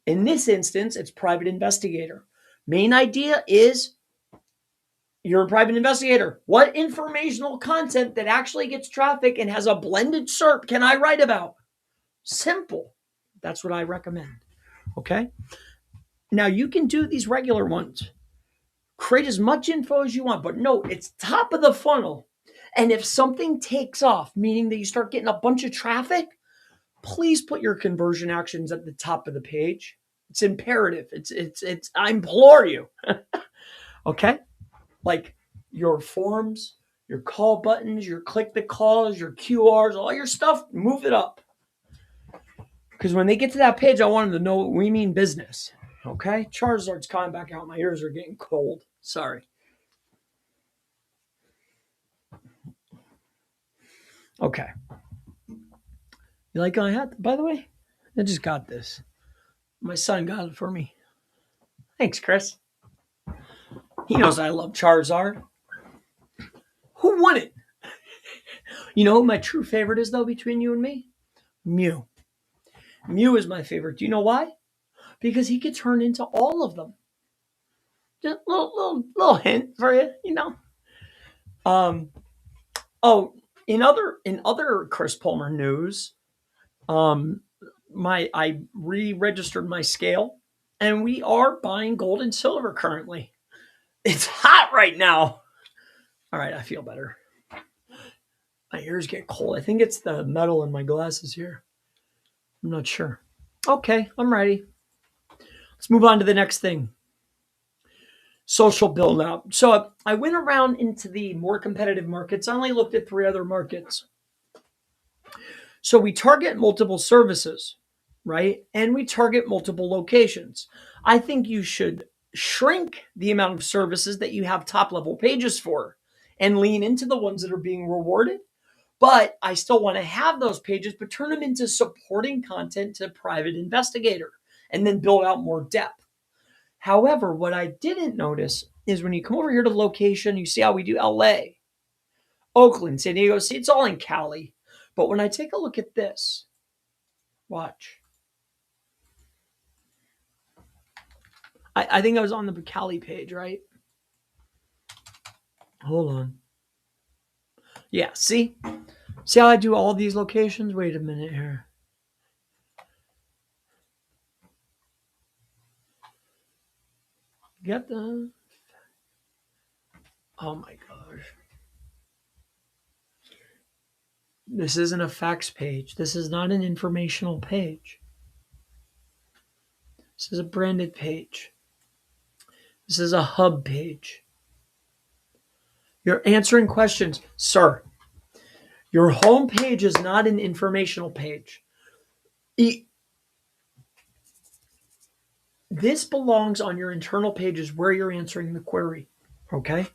A: In this instance, it's private investigator. Main idea is you're a private investigator. What informational content that actually gets traffic and has a blended SERP can I write about? Simple. That's what I recommend. Okay. Now you can do these regular ones. Create as much info as you want, but no, it's top of the funnel. And if something takes off, meaning that you start getting a bunch of traffic, please put your conversion actions at the top of the page. It's imperative. It's I implore you. Okay? Like your forms, your call buttons, your click the calls, your QRs, all your stuff, move it up. Because when they get to that page, I want them to know what we mean business. Okay? Charizard's coming back out. My ears are getting cold. Sorry. Okay. You like my hat, by the way? I just got this. My son got it for me. Thanks, Chris. He knows I love Charizard. Who won it? You know who my true favorite is, though, between you and me? Mew. Mew is my favorite. Do you know why? Because he could turn into all of them. Just a little hint for you, you know. Oh, in other Chris Palmer news, I re-registered my scale. And we are buying gold and silver currently. It's hot right now. All right, I feel better. My ears get cold. I think it's the metal in my glasses here. I'm not sure. Okay, I'm ready. Let's move on to the next thing. Social build out. So I went around into the more competitive markets. I only looked at 3 other markets. So we target multiple services, right? And we target multiple locations. I think you should shrink the amount of services that you have top level pages for and lean into the ones that are being rewarded. But I still want to have those pages, but turn them into supporting content to private investigator and then build out more depth. However, what I didn't notice is when you come over here to location, you see how we do LA, Oakland, San Diego. See, it's all in Cali. But when I take a look at this, watch. I think I was on the Cali page, right? Hold on. Yeah, see? See how I do all these locations? Wait a minute here. Get the... Oh my gosh. This isn't a facts page. This is not an informational page. This is a branded page. This is a hub page. You're answering questions. Sir, your home page is not an informational page. This belongs on your internal pages where you're answering the query. Okay?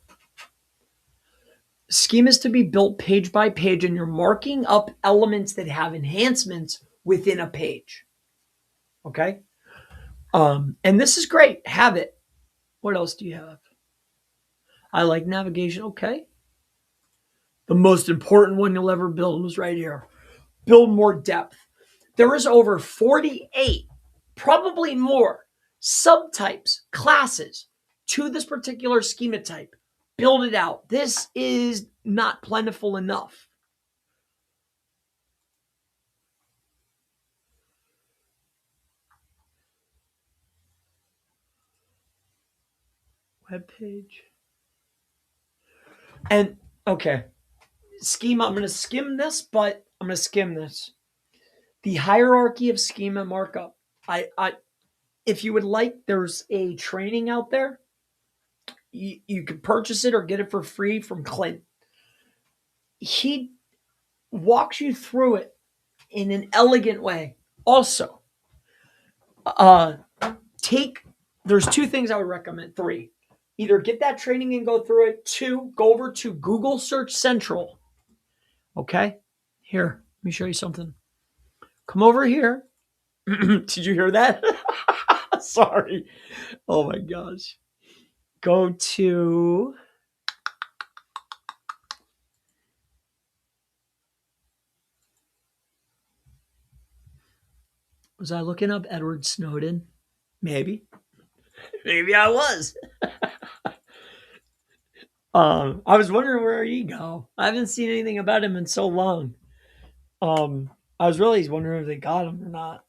A: Schema is to be built page by page, and you're marking up elements that have enhancements within a page. Okay? And this is great. Have it. What else do you have? I like navigation. Okay. The most important one you'll ever build was right here. Build more depth. There is over 48, probably more, subtypes, classes to this particular schema type. Build it out. This is not plentiful enough. Web page. And okay, schema. I'm going to skim this, but I'm going to skim this. The hierarchy of schema markup. If you would like, there's a training out there. You can purchase it or get it for free from Clint. He walks you through it in an elegant way. Also, there's 2 things I would recommend. 3. Either get that training and go through it. 2, go over to Google Search Central. Okay? Here, let me show you something. Come over here. Did you hear that? Sorry. Oh my gosh. Go to... Was I looking up Edward Snowden? Maybe. Maybe I was. I was wondering where he go. I haven't seen anything about him in so long. I was really wondering if they got him or not.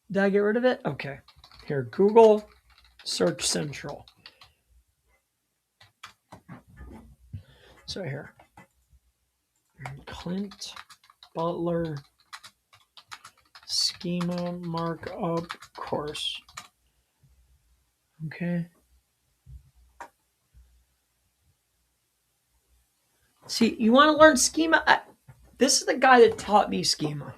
A: Did I get rid of it? Okay. Here, Google Search Central. So here. Clint Butler Schema Markup Course. Okay. See, you want to learn schema? This is the guy that taught me schema.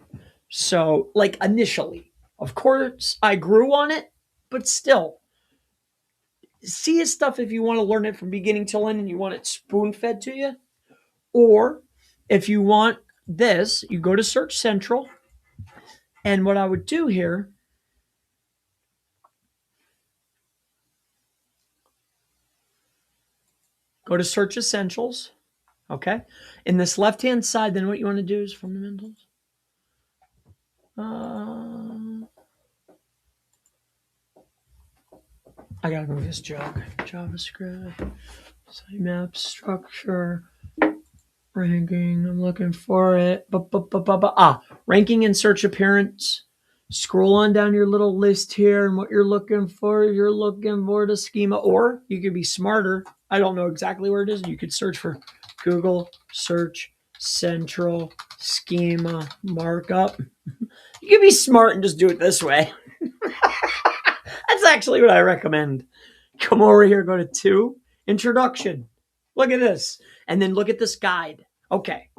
A: So, like initially, of course, I grew on it, but still, see his stuff if you want to learn it from beginning till end and you want it spoon fed to you. Or if you want this, you go to Search Central. And what I would do here, go to Search Essentials. Okay. In this left-hand side, then what you want to do is fundamentals. I gotta move this JavaScript, sitemap, structure, Ranking. I'm looking for it. Ranking and search appearance. Scroll on down your little list here, and what you're looking for, the schema, or you could be smarter. I don't know exactly where it is. You could search for Google search central schema markup. You could be smart and just do it this way. That's actually what I recommend. Come over here, go to 2, introduction. Look at this. And then look at this guide. Okay.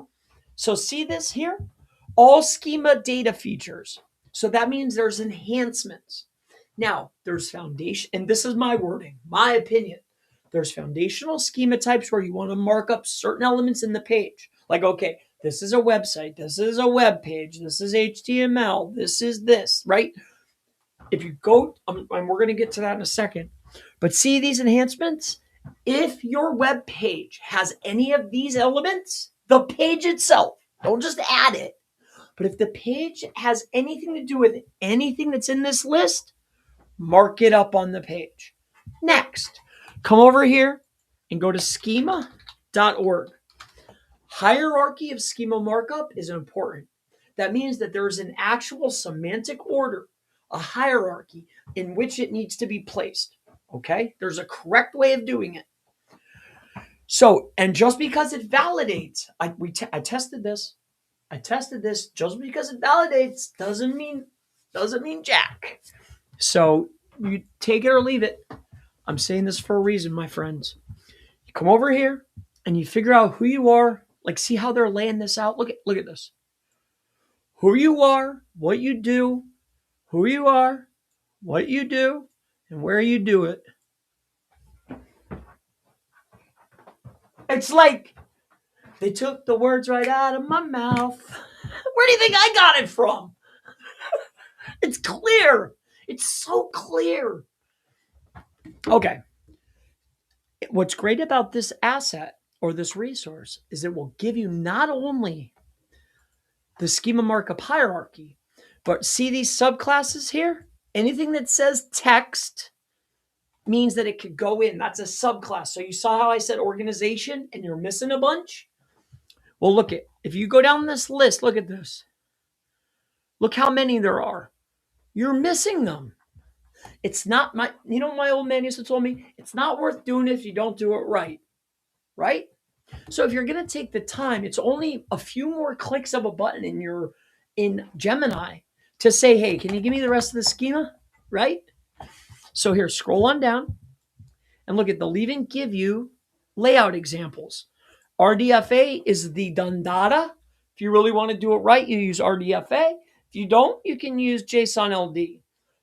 A: So see this here? All schema data features. So that means there's enhancements. Now, there's foundation, and this is my wording, my opinion. There's foundational schema types where you want to mark up certain elements in the page. Like, okay, this is a website, this is a web page, this is HTML, this is this, right? If you go, and we're going to get to that in a second, but see these enhancements? If your web page has any of these elements, the page itself, don't just add it, but if the page has anything to do with anything that's in this list, mark it up on the page. Next, come over here and go to schema.org. Hierarchy of schema markup is important. That means that there is an actual semantic order, a hierarchy in which it needs to be placed. Okay? There's a correct way of doing it. So, and just because it validates, I tested this. I tested this. Just because it validates doesn't mean jack. So you take it or leave it. I'm saying this for a reason, my friends. You come over here and you figure out who you are. Like, see how they're laying this out? Look at this. Who you are, what you do, who you are, what you do, and where you do it. It's like they took the words right out of my mouth. Where do you think I got it from? It's clear. It's so clear. Okay. What's great about this asset or this resource is it will give you not only the schema markup hierarchy, but see these subclasses here? Anything that says text means that it could go in. That's a subclass. So you saw how I said organization and you're missing a bunch? Well, look at, if you go down this list, look at this. Look how many there are. You're missing them. It's not my old man used to tell me, it's not worth doing it if you don't do it right. Right? So if you're going to take the time, it's only a few more clicks of a button in Gemini to say, hey, can you give me the rest of the schema? Right? So here, scroll on down and look at, they'll even give you layout examples. RDFA is the done data. If you really want to do it right, you use RDFA. If you don't, you can use JSON LD.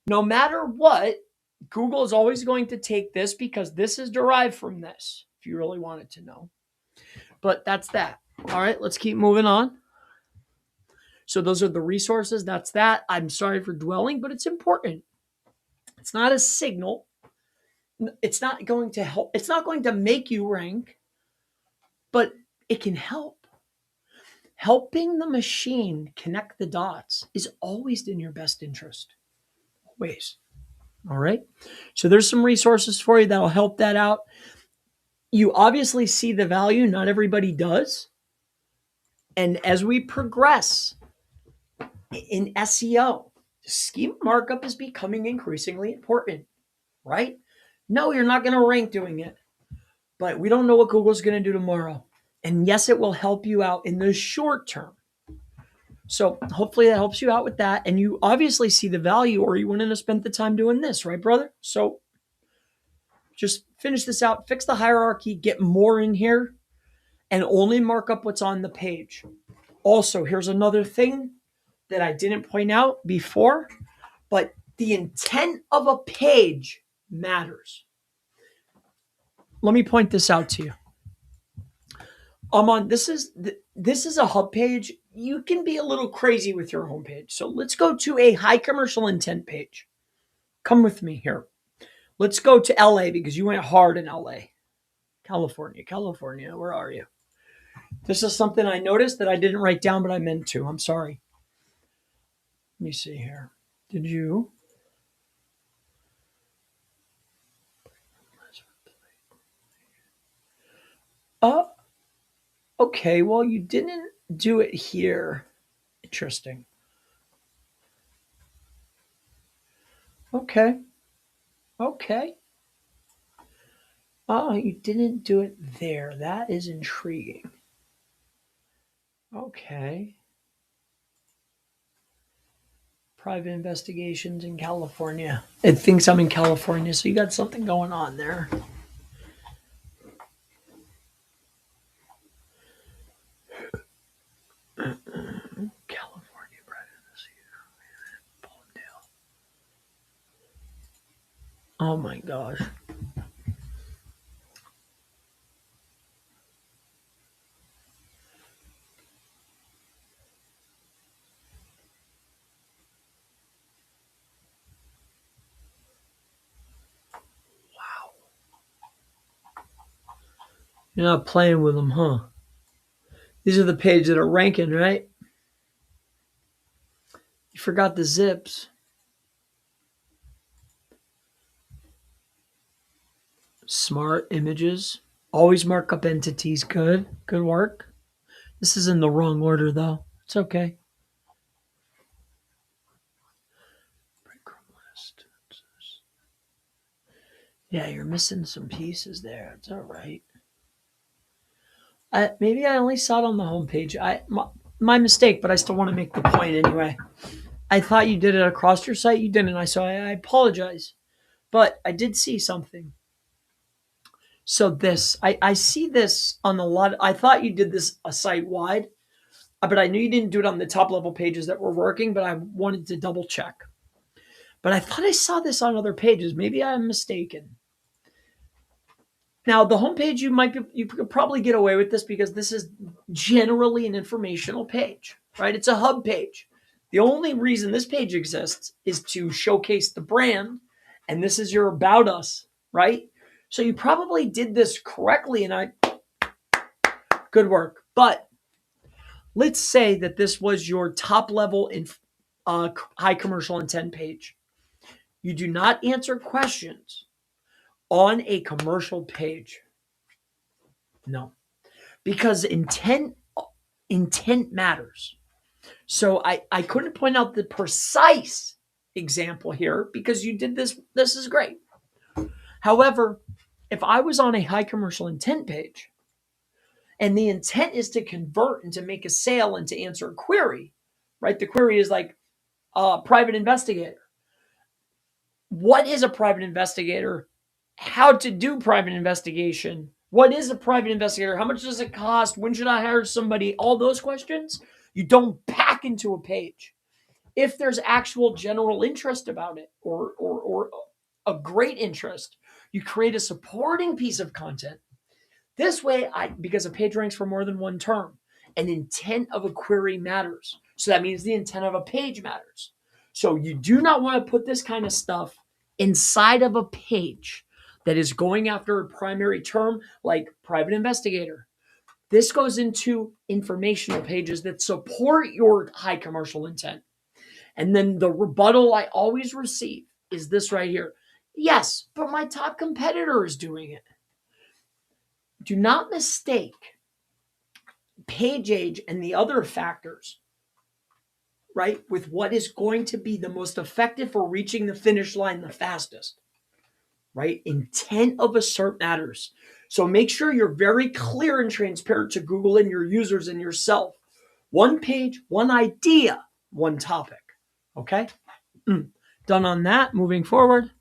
A: No matter what, Google is always going to take this because this is derived from this, if you really wanted to know. But that's that. All right, let's keep moving on. So those are the resources. That's that. I'm sorry for dwelling, but it's important. It's not a signal. It's not going to help. It's not going to make you rank, but it can help. Helping the machine connect the dots is always in your best interest. Always. All right. So there's some resources for you that'll help that out. You obviously see the value. Not everybody does. And as we progress in SEO, schema markup is becoming increasingly important, right? No, you're not going to rank doing it, but we don't know what Google's going to do tomorrow. And yes, it will help you out in the short term. So hopefully that helps you out with that. And you obviously see the value, or you wouldn't have spent the time doing this, right, brother? So just finish this out, fix the hierarchy, get more in here, and only mark up what's on the page. Also, here's another thing that I didn't point out before, but the intent of a page matters. Let me point this out to you. This is a hub page. You can be a little crazy with your homepage. So let's go to a high commercial intent page. Come with me here. Let's go to LA because you went hard in LA. California, where are you? This is something I noticed that I didn't write down, but I meant to. I'm sorry. Let me see here. Did you? Okay, well, you didn't do it here. Interesting. Okay. Okay. Oh, you didn't do it there. That is intriguing. Okay. Private investigations in California. It thinks I'm in California, so you got something going on there. California private investigator. Palmdale. Oh my gosh. You're not playing with them, huh? These are the pages that are ranking, right? You forgot the zips. Smart images. Always mark up entities. Good. Good work. This is in the wrong order, though. It's okay. Breadcrumb list. Yeah, you're missing some pieces there. It's all right. Maybe I only saw it on the homepage. My mistake, but I still want to make the point anyway. I thought you did it across your site. You didn't. I apologize, but I did see something. So I see this on a lot. I thought you did this a site wide, but I knew you didn't do it on the top level pages that were working. But I wanted to double check. But I thought I saw this on other pages. Maybe I'm mistaken. Now, the homepage, you could probably get away with this because this is generally an informational page, right? It's a hub page. The only reason this page exists is to showcase the brand, and this is your about us, right? So you probably did this correctly, and good work. But let's say that this was your top level in high commercial intent page. You do not answer questions on a commercial page. No, because intent matters. So I couldn't point out the precise example here because you did this. This is great. However, if I was on a high commercial intent page and the intent is to convert and to make a sale and to answer a query, right? The query is like private investigator. What is a private investigator? How to do private investigation? What is a private investigator? How much does it cost? When should I hire somebody? All those questions you don't pack into a page. If there's actual general interest about it or a great interest, you create a supporting piece of content. This way, because a page ranks for more than one term, an intent of a query matters. So that means the intent of a page matters. So you do not want to put this kind of stuff inside of a page that is going after a primary term like private investigator. This goes into informational pages that support your high commercial intent. And then the rebuttal I always receive is this right here. Yes, but my top competitor is doing it. Do not mistake page age and the other factors, right, with what is going to be the most effective for reaching the finish line the fastest, right? Intent of assert matters. So make sure you're very clear and transparent to Google and your users and yourself. One page, one idea, one topic. Okay? Done on that. Moving forward.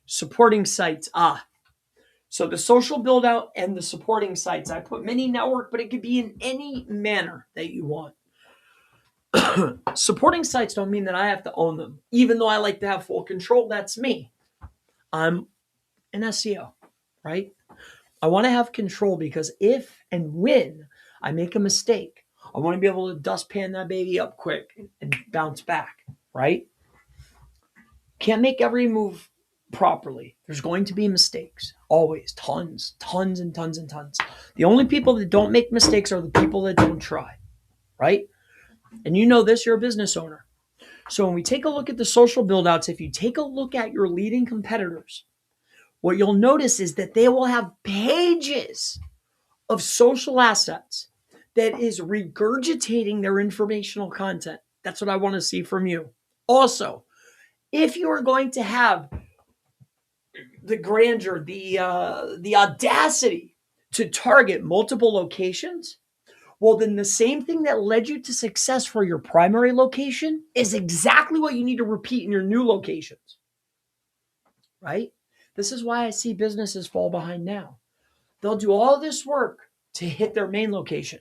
A: Supporting sites. So the social build out and the supporting sites. I put mini network, but it could be in any manner that you want. Supporting sites don't mean that I have to own them. Even though I like to have full control, that's me. I'm an SEO, right? I want to have control because if and when I make a mistake, I want to be able to dustpan that baby up quick and bounce back, right? Can't make every move properly. There's going to be mistakes. Always. Tons and tons and tons. The only people that don't make mistakes are the people that don't try, right? And you know this, you're a business owner. So when we take a look at the social build outs, if you take a look at your leading competitors, what you'll notice is that they will have pages of social assets that is regurgitating their informational content. That's what I want to see from you. Also, if you are going to have the grandeur, the audacity to target multiple locations, well, then the same thing that led you to success for your primary location is exactly what you need to repeat in your new locations, right? This is why I see businesses fall behind now. They'll do all this work to hit their main location.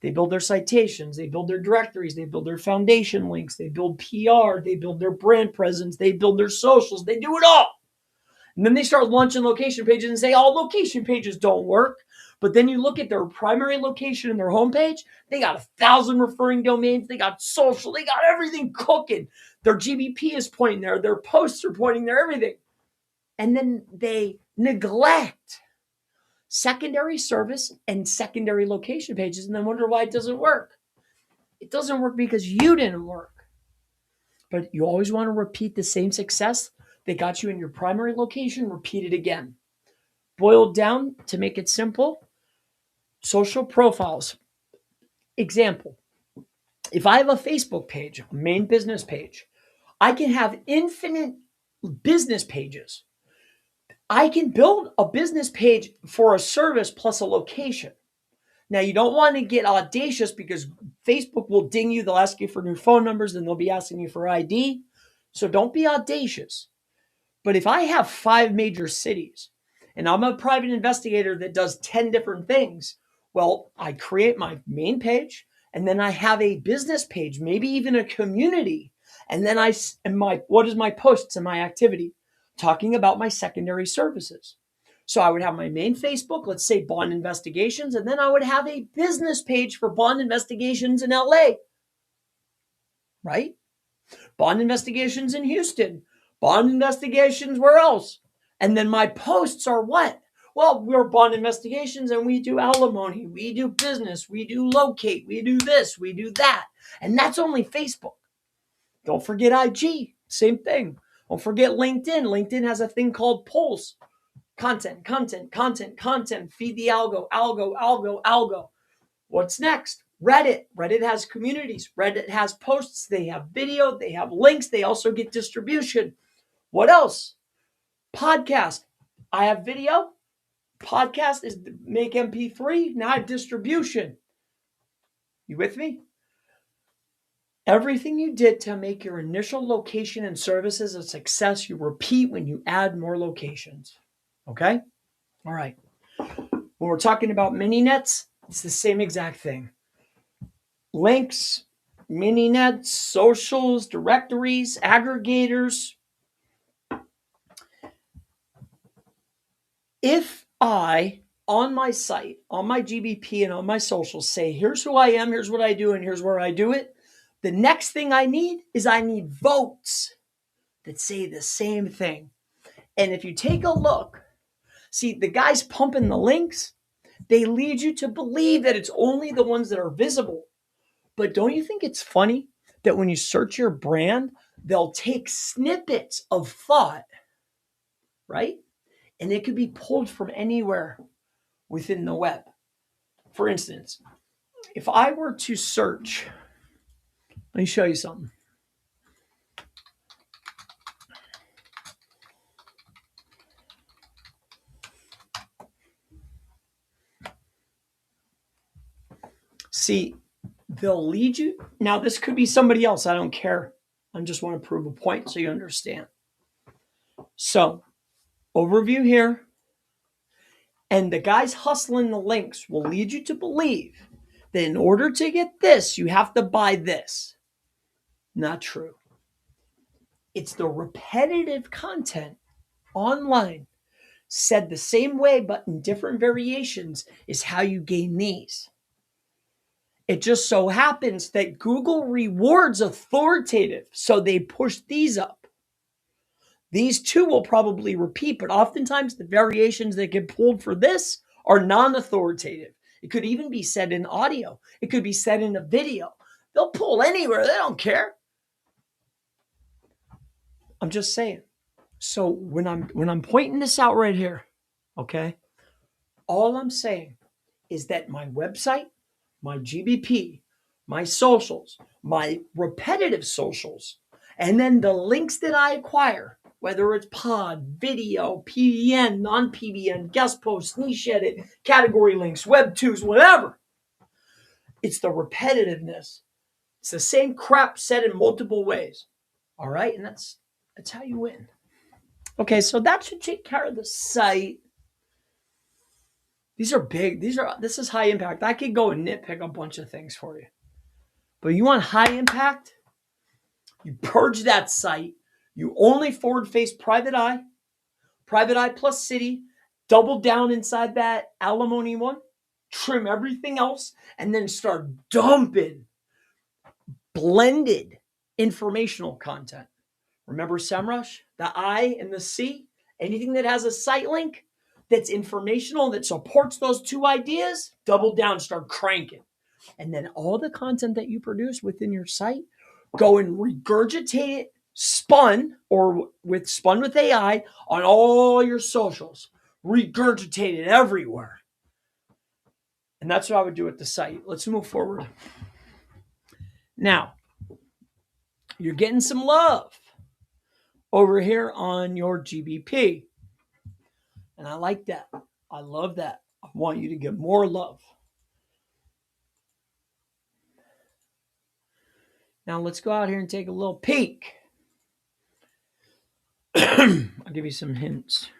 A: They build their citations, they build their directories, they build their foundation links, they build PR, they build their brand presence, they build their socials, they do it all. And then they start launching location pages and say, all location pages don't work. But then you look at their primary location and their homepage, they got 1,000 referring domains, they got social, they got everything cooking. Their GBP is pointing there, their posts are pointing there, everything. And then they neglect secondary service and secondary location pages and then wonder why it doesn't work. It doesn't work because you didn't work. But you always want to repeat the same success that got you in your primary location, repeat it again. Boiled down to make it simple, social profiles. Example, if I have a Facebook page, a main business page, I can have infinite business pages. I can build a business page for a service plus a location. Now, you don't want to get audacious because Facebook will ding you. They'll ask you for new phone numbers and they'll be asking you for ID. So don't be audacious. But if I have 5 major cities and I'm a private investigator that does 10 different things, well, I create my main page and then I have a business page, maybe even a community. And then what is my posts and my activity? Talking about my secondary services. So I would have my main Facebook, let's say bond investigations, and then I would have a business page for bond investigations in LA, right? Bond investigations in Houston, bond investigations where else? And then my posts are what? Well, we're bond investigations and we do alimony, we do business, we do locate, we do this, we do that. And that's only Facebook. Don't forget IG, same thing. Don't forget LinkedIn. LinkedIn has a thing called polls. Content, content, content, content. Feed the algo, algo, algo, algo. What's next? Reddit. Reddit has communities. Reddit has posts. They have video. They have links. They also get distribution. What else? Podcast. I have video. Podcast is make MP3. Now I have distribution. You with me? Everything you did to make your initial location and services a success, you repeat when you add more locations. Okay? All right. When we're talking about mini nets, it's the same exact thing. Links, mini nets, socials, directories, aggregators. If I, on my site, on my GBP and on my socials, say, here's who I am, here's what I do, and here's where I do it, the next thing I need votes that say the same thing. And if you take a look, see, the guys pumping the links, they lead you to believe that it's only the ones that are visible. But don't you think it's funny that when you search your brand, they'll take snippets of thought, right? And it could be pulled from anywhere within the web. For instance, if I were to search, let me show you something. See, they'll lead you. Now, this could be somebody else. I don't care. I just want to prove a point so you understand. So, overview here. And the guys hustling the links will lead you to believe that in order to get this, you have to buy this. Not true. It's the repetitive content online said the same way, but in different variations, is how you gain these. It just so happens that Google rewards authoritative, so they push these up. These two will probably repeat, but oftentimes the variations that get pulled for this are non-authoritative. It could even be said in audio. It could be said in a video. They'll pull anywhere. They don't care. I'm just saying. So when I'm pointing this out right here, okay, all I'm saying is that my website, my GBP, my socials, my repetitive socials, and then the links that I acquire, whether it's pod, video, PBN, non-PBN, guest posts, niche edit, category links, web twos, whatever. It's the repetitiveness. It's the same crap said in multiple ways. All right? And that's how you win. Okay, so that should take care of the site. These are big. This is high impact. I could go and nitpick a bunch of things for you. But you want high impact? You purge that site. You only forward face private eye plus city, double down inside that alimony one, trim everything else, and then start dumping blended informational content. Remember SEMrush? The I and the C? Anything that has a site link that's informational, that supports those two ideas, double down, start cranking. And then all the content that you produce within your site, go and regurgitate it, spun with AI on all your socials. Regurgitate it everywhere. And that's what I would do with the site. Let's move forward. Now, you're getting some love over here on your GBP. And I like that. I love that. I want you to get more love. Now let's go out here and take a little peek. I'll give you some hints.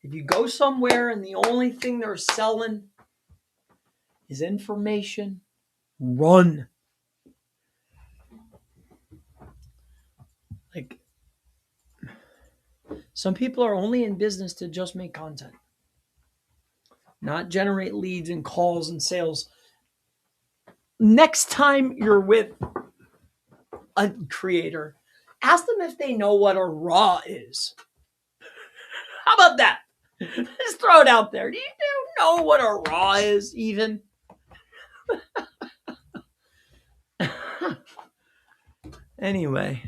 A: If you go somewhere and the only thing they're selling is information, run. Like, some people are only in business to just make content, not generate leads and calls and sales. Next time you're with a creator, ask them if they know what a raw is. How about that? Just throw it out there. Do you know what a raw is even? Anyway.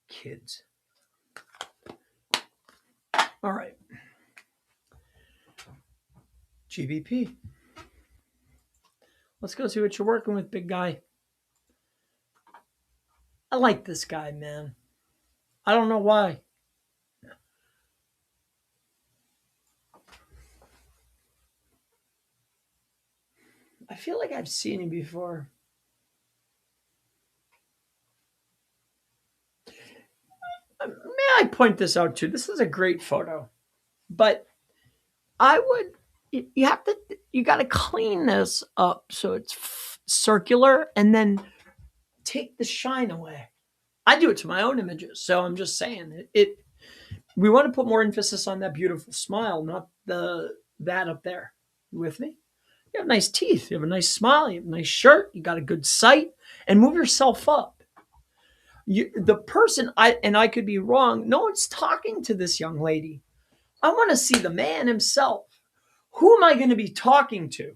A: Kids. All right. GBP. Let's go see what you're working with, big guy. I like this guy, man. I don't know why. I feel like I've seen him before. May I point this out too? This is a great photo, but you got to clean this up so it's circular and then take the shine away. I do it to my own images, so I'm just saying it. We want to put more emphasis on that beautiful smile, not that up there. You with me? You have nice teeth. You have a nice smile. You have a nice shirt. You got a good sight, and move yourself up. The person, I could be wrong. No one's talking to this young lady. I want to see the man himself. Who am I going to be talking to?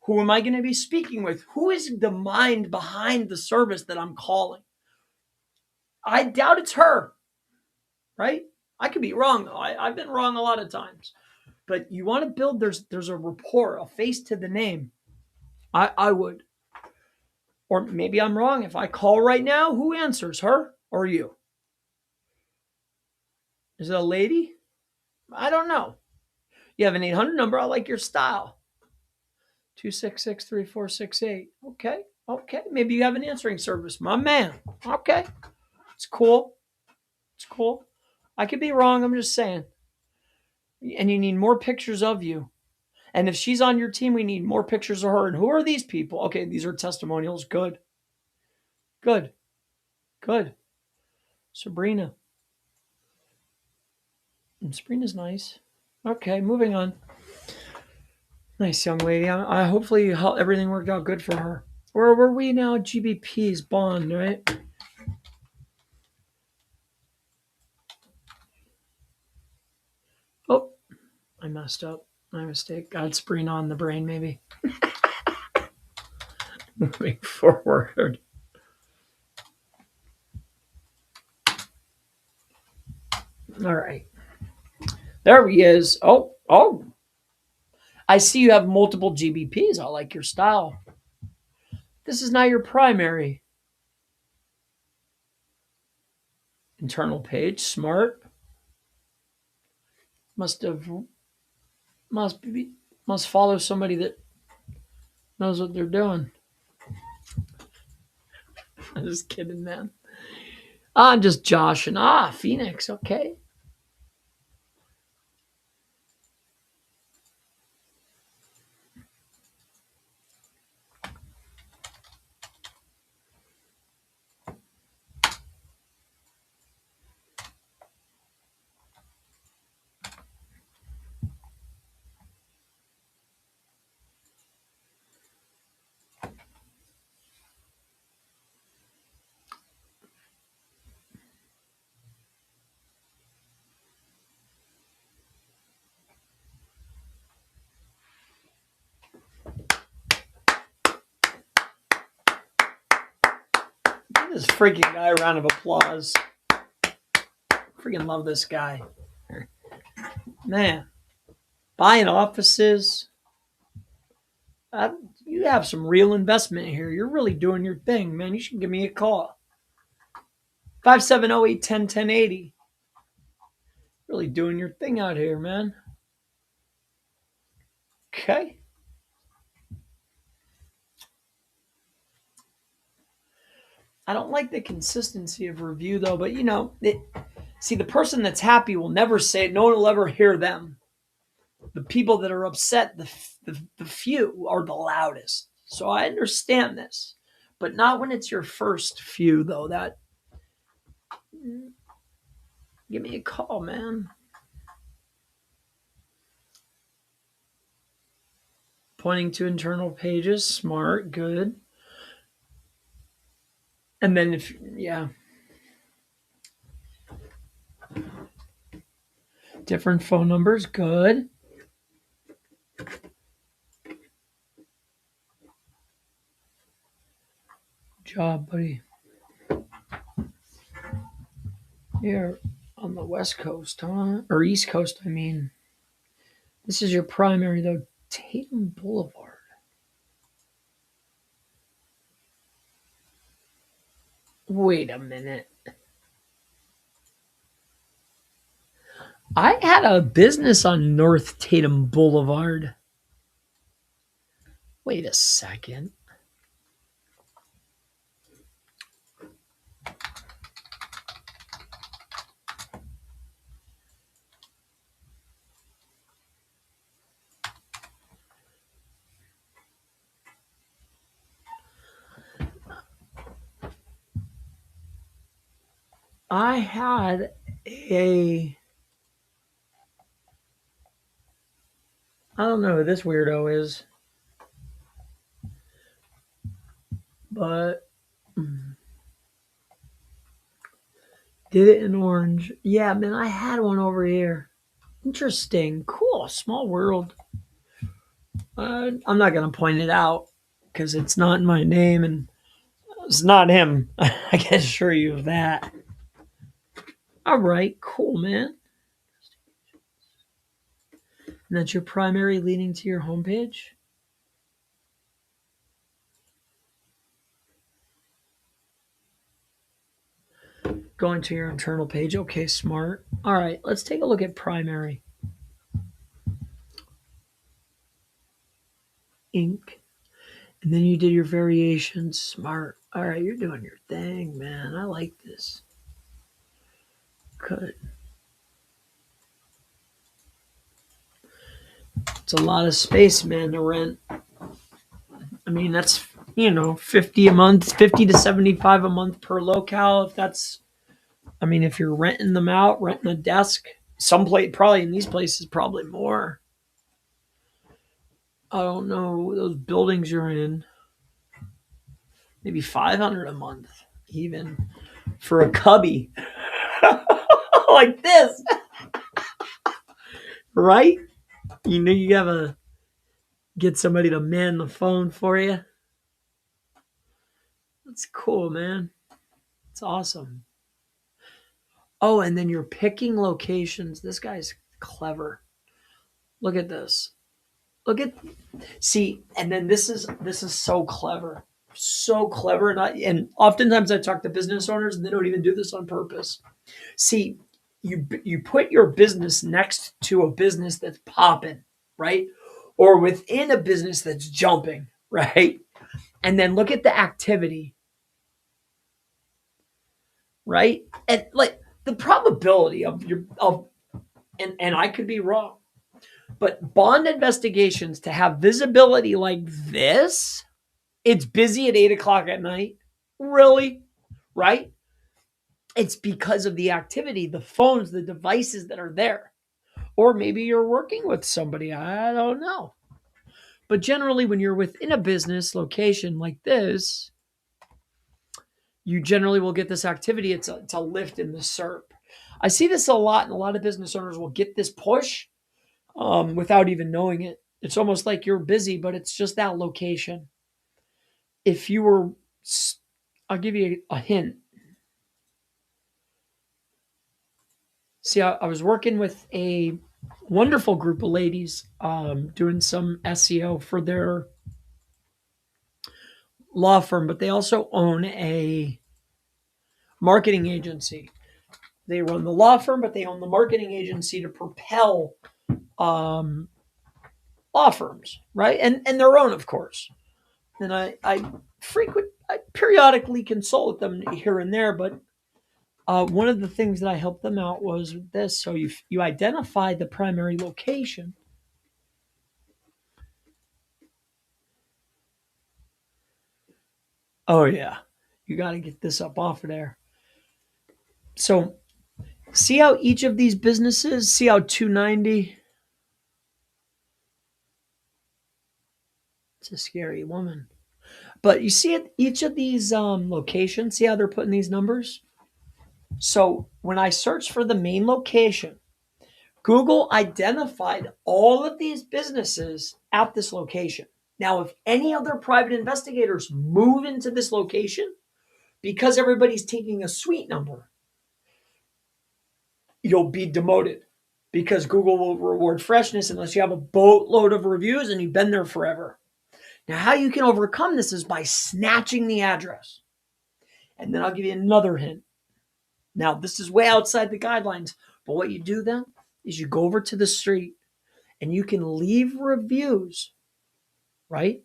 A: Who am I going to be speaking with? Who is the mind behind the service that I'm calling? I doubt it's her, right? I could be wrong, though. I've been wrong a lot of times. But you want to build, there's a rapport, a face to the name. I would. Or maybe I'm wrong. If I call right now, who answers, her or you? Is it a lady? I don't know. You have an 800 number. I like your style. 266-3468. Okay. Maybe you have an answering service. My man. Okay. It's cool. I could be wrong. I'm just saying. And you need more pictures of you. And if she's on your team, we need more pictures of her. And who are these people? Okay, these are testimonials. Good. Sabrina. And Sabrina's nice. Okay, moving on. Nice young lady. I hopefully everything worked out good for her. Where were we now? GBP's bond, right? Oh, I messed up. My mistake. Got Sabrina on the brain, maybe. Moving forward. All right. There he is. Oh. I see you have multiple GBPs. I like your style. This is not your primary. Internal page. Smart. Must follow somebody that knows what they're doing. I'm just kidding, man. I'm just joshing. Phoenix. Okay. Give this freaking guy a round of applause. Freaking love this guy. Man. Buying offices. You have some real investment here. You're really doing your thing, man. You should give me a call. 570-810-1080. Really doing your thing out here, man. Okay. I don't like the consistency of review, though, but see, the person that's happy will never say it. No one will ever hear them. The people that are upset, the few, are the loudest. So I understand this, but not when it's your first few, though. Give me a call, man. Pointing to internal pages, smart, good. And then different phone numbers, good. Job, buddy. Here on the West Coast, huh? Or East Coast, I mean. This is your primary, though. Tatum Boulevard. Wait a minute. I had a business on North Tatum Boulevard. Wait a second. I had I don't know who this weirdo is, but did it in orange. Yeah, man, I had one over here. Interesting. Cool. Small world. I'm not going to point it out because it's not my name and it's not him. I can assure you of that. All right. Cool, man. And that's your primary leading to your homepage? Going to your internal page. Okay, smart. All right, let's take a look at primary. Ink. And then you did your variations. Smart. All right, you're doing your thing, man. I like this. Good. It's a lot of space, man, to rent. I mean, that's, 50 a month, 50 to 75 a month per locale. If you're renting them out, renting a desk, probably in these places, probably more. I don't know those buildings you're in. Maybe 500 a month, even for a cubby like this, right? You gotta get somebody to man the phone for you. That's cool, man. It's awesome. Oh, and then you're picking locations. This guy's clever. Look at this. Look at see, and then this is so clever. So clever. And oftentimes I talk to business owners and they don't even do this on purpose. See, you put your business next to a business that's popping, right? Or within a business that's jumping, right? And then look at the activity, right? And like the probability of your of and I could be wrong, but bond investigations to have visibility like this, it's busy at 8 o'clock at night. Really? Right? It's because of the activity, the phones, the devices that are there. Or maybe you're working with somebody. I don't know. But generally, when you're within a business location like this, you generally will get this activity. It's a lift in the SERP. I see this a lot, and a lot of business owners will get this push without even knowing it. It's almost like you're busy, but it's just that location. If you were, I'll give you a hint. See, I was working with a wonderful group of ladies doing some SEO for their law firm, but they also own a marketing agency. They run the law firm, but they own the marketing agency to propel um, law firms, right? And their own, of course. And I periodically consult with them here and there, but one of the things that I helped them out was this. So you identify the primary location. Oh yeah, you got to get this up off of there. So see how each of these businesses, see how 290. It's a scary woman. But you see at each of these locations, see how they're putting these numbers? So when I searched for the main location, Google identified all of these businesses at this location. Now, if any other private investigators move into this location, because everybody's taking a suite number, you'll be demoted because Google will reward freshness unless you have a boatload of reviews and you've been there forever. Now, how you can overcome this is by snatching the address. And then I'll give you another hint. Now, this is way outside the guidelines, but what you do then is you go over to the street and you can leave reviews, right?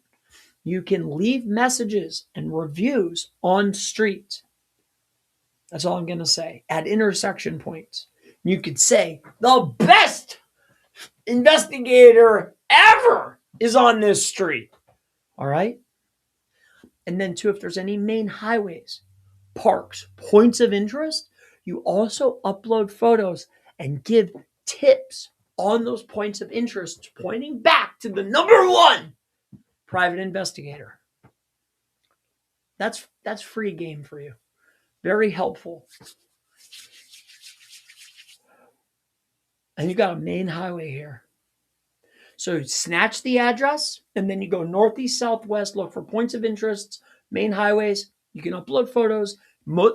A: You can leave messages and reviews on street. That's all I'm going to say. At intersection points. You could say, the best investigator ever is on this street. All right? And then, too, if there's any main highways, parks, points of interest, you also upload photos and give tips on those points of interest, pointing back to the number one private investigator. That's free game for you. Very helpful. And you got a main highway here. So snatch the address, and then you go northeast, southwest, look for points of interest, main highways. You can upload photos.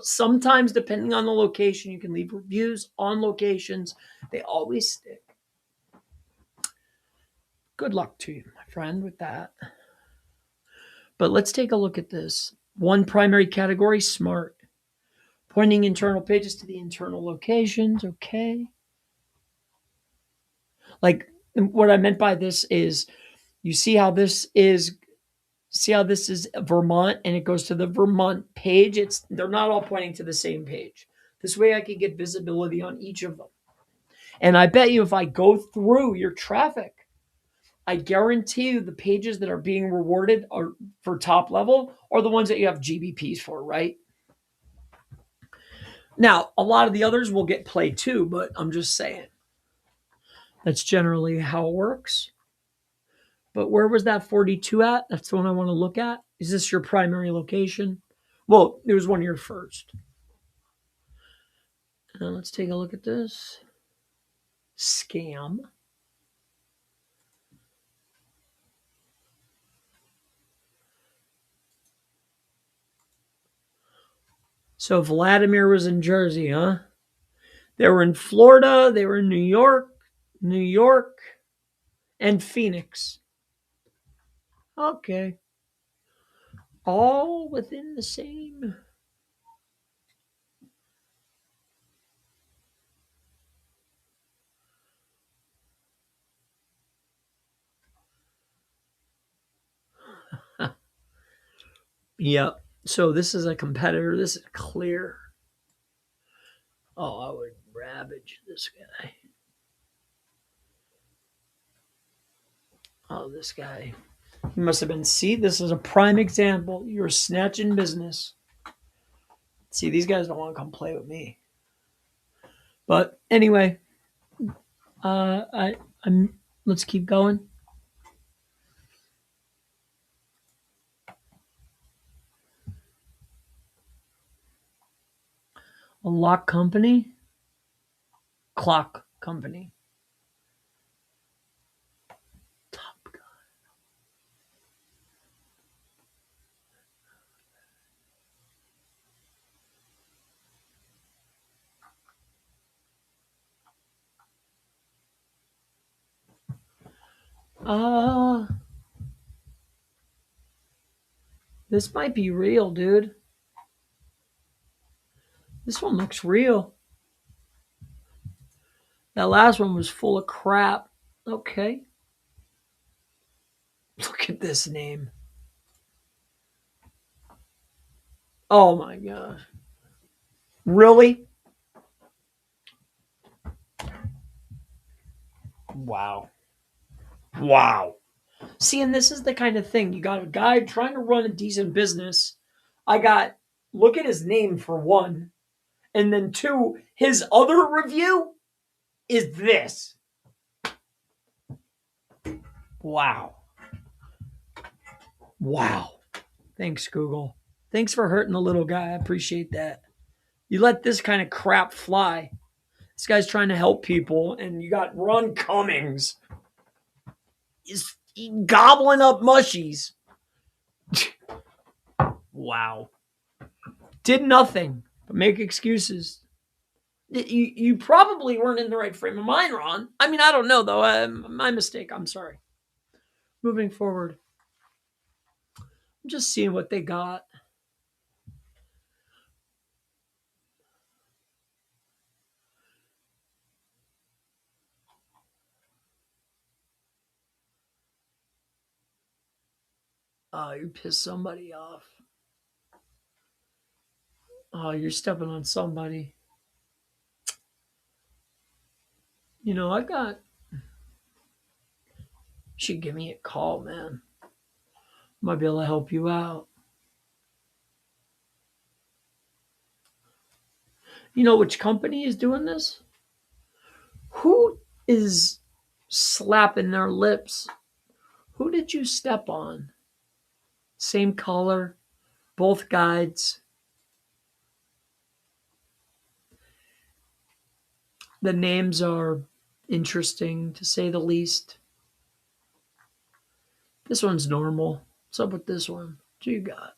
A: Sometimes, depending on the location, you can leave reviews on locations. They always stick. Good luck to you, my friend, with that. But let's take a look at this. One primary category, smart. Pointing internal pages to the internal locations. Okay. Like what I meant by this is you see how this is Vermont and it goes to the Vermont page. They're not all pointing to the same page. This way I can get visibility on each of them. And I bet you if I go through your traffic, I guarantee you the pages that are being rewarded are for top level are the ones that you have GBPs for, right? Now, a lot of the others will get played too, but I'm just saying. That's generally how it works. But where was that 42 at? That's the one I want to look at. Is this your primary location? Well, it was one of your first. Let's take a look at this. Scam. So Vladimir was in Jersey, huh? They were in Florida, they were in New York, and Phoenix. Okay. All within the same. Yep. So this is a competitor. This is clear. Oh, I would ravage this guy. Oh, this guy. He must have been. See, this is a prime example. You're snatching business. See, these guys don't want to come play with me. But anyway, I'm. Let's keep going. A lock company, clock company. Top Gun. This might be real, dude. This one looks real. That last one was full of crap. Okay. Look at this name. Oh my gosh. Really? Wow. Wow. See, and this is the kind of thing. You got a guy trying to run a decent business. Look at his name for one. And then two, his other review is this. Wow. Wow. Thanks, Google. Thanks for hurting the little guy. I appreciate that. You let this kind of crap fly. This guy's trying to help people, and you got Ron Cummings. He's gobbling up mushies. Wow. Did nothing but make excuses. You probably weren't in the right frame of mind, Ron. I mean, I don't know, though. My mistake. I'm sorry. Moving forward. I'm just seeing what they got. Oh, you pissed somebody off. Oh, you're stepping on somebody. You know, should give me a call, man. Might be able to help you out. You know which company is doing this? Who is slapping their lips? Who did you step on? Same color, both guides. The names are interesting to say the least. This one's normal. What's up with this one? What you got?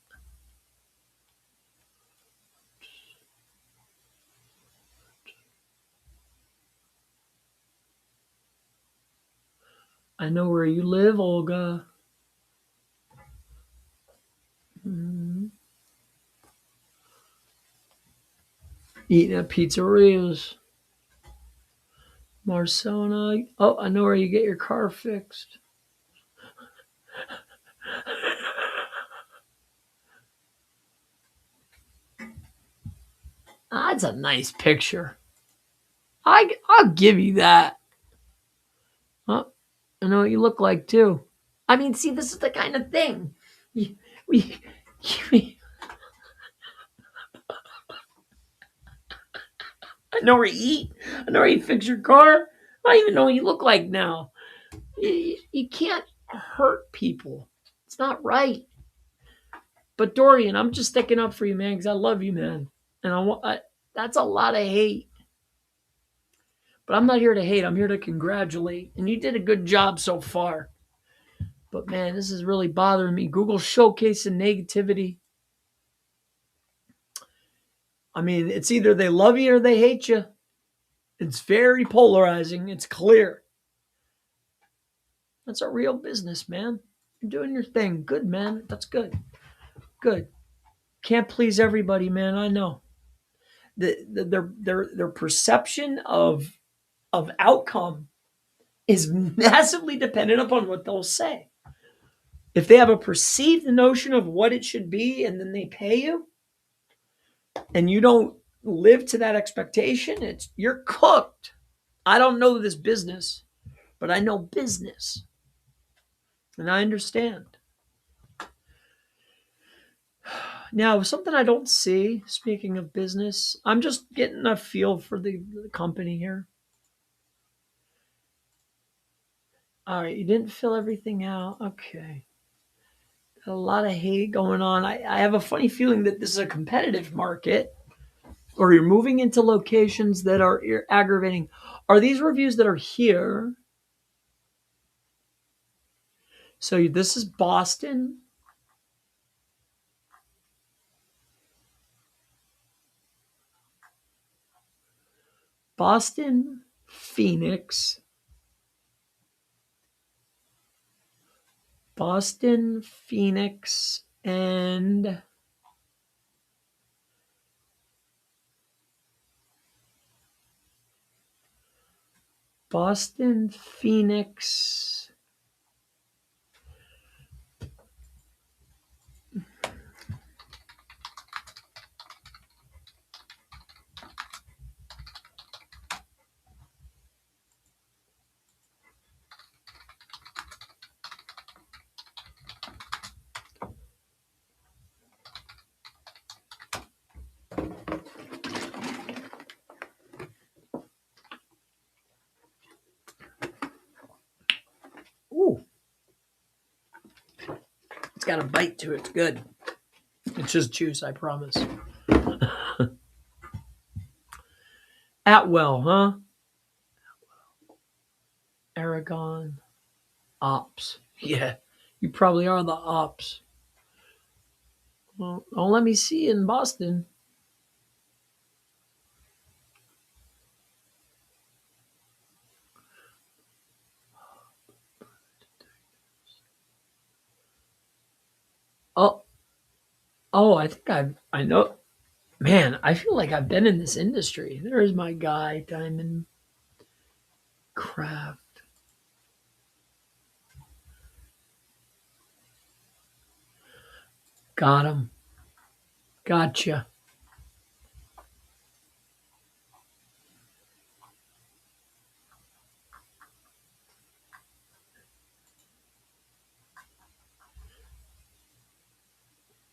A: I know where you live, Olga. Eating at pizzerias. Marsona. Oh, I know where you get your car fixed. That's a nice picture. I'll give you that. Huh? I know what you look like too. I mean, see, this is the kind of thing. You, we, I know where you eat. I know where you fix your car. I don't even know what you look like now. You can't hurt people. It's not right. But Dorian, I'm just sticking up for you, man, because I love you, man. And that's a lot of hate. But I'm not here to hate. I'm here to congratulate. And you did a good job so far. But man, this is really bothering me. Google showcasing negativity. I mean, it's either they love you or they hate you. It's very polarizing. It's clear. That's a real business, man. You're doing your thing. Good, man. That's good. Good. Can't please everybody, man. I know. Their perception of outcome is massively dependent upon what they'll say. If they have a perceived notion of what it should be and then they pay you and you don't live to that expectation, you're cooked. I don't know this business, but I know business. And I understand. Now, something I don't see, speaking of business, I'm just getting a feel for the company here. All right, you didn't fill everything out. Okay. A lot of hate going on. I have a funny feeling that this is a competitive market, or you're moving into locations that are aggravating. Are these reviews that are here? So this is Boston. Boston, Phoenix. Boston, Phoenix, and Boston, Phoenix. Ooh. It's got a bite to it. It's good. It's just juice, I promise. Atwell, huh? Aragon. Ops. Yeah. You probably are the ops. Well, don't let me see you in Boston. Oh, I think I know. Man, I feel like I've been in this industry. There's my guy, Diamond Craft. Got him. Gotcha.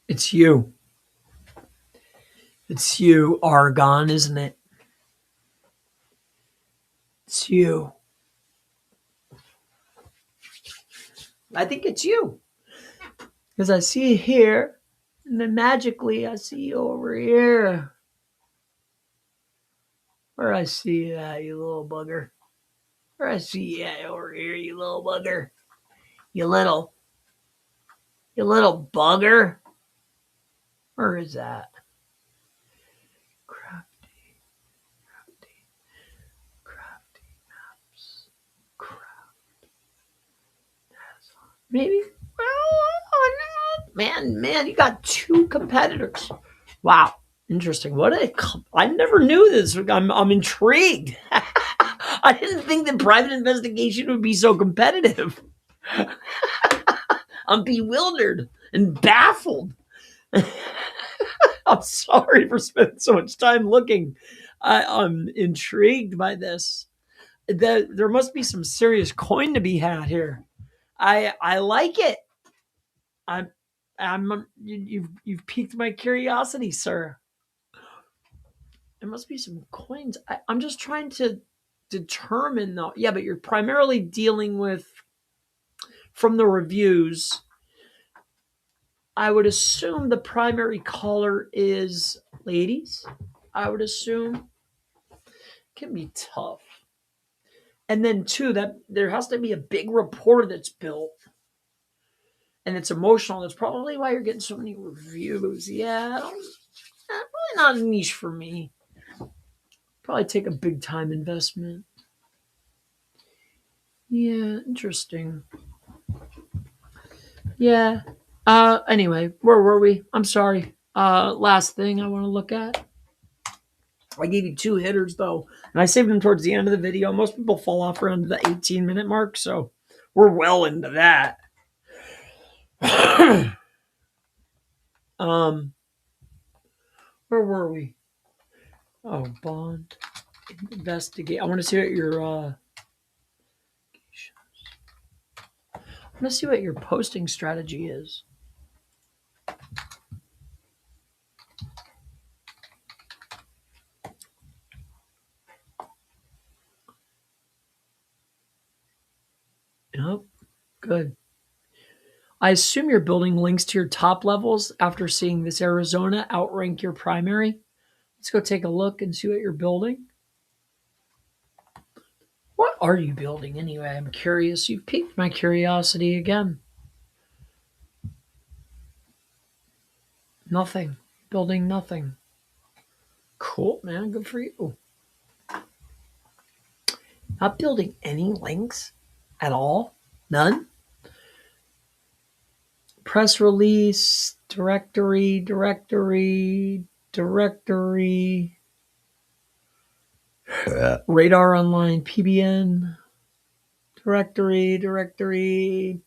A: It's you. It's you, Argon, isn't it? It's you. I think it's you. Because I see you here, and then magically I see you over here. Where I see you at, you little bugger. Where I see you at over here, you little bugger. You little bugger. Where is that? Crafty maps. Maybe. Well, man, you got two competitors. Wow, interesting. I never knew this. I'm intrigued. I didn't think that private investigation would be so competitive. I'm bewildered and baffled. I'm sorry for spending so much time looking. I'm intrigued by this. There must be some serious coin to be had here. I like it. I'm you've piqued my curiosity, sir. There must be some coins. I'm just trying to determine though. Yeah, but you're primarily dealing with from the reviews. I would assume the primary caller is ladies. I would assume can be tough. And then two, that there has to be a big rapport that's built. And it's emotional. That's probably why you're getting so many reviews. Yeah, probably not a niche for me. Probably take a big time investment. Yeah, interesting. Yeah. Anyway, where were we? I'm sorry. Last thing I want to look at. I gave you 2 hitters though, and I saved them towards the end of the video. Most people fall off around the 18-minute mark, so we're well into that. Where were we? Oh, bond investigate. I want to see what your I want to see what your posting strategy is. Yep, good. I assume you're building links to your top levels after seeing this Arizona outrank your primary. Let's go take a look and see what you're building. What are you building anyway? I'm curious. You've piqued my curiosity again. Nothing. Building nothing. Cool, man. Good for you. Not building any links at all? None? Press release, directory, radar online, PBN, directory,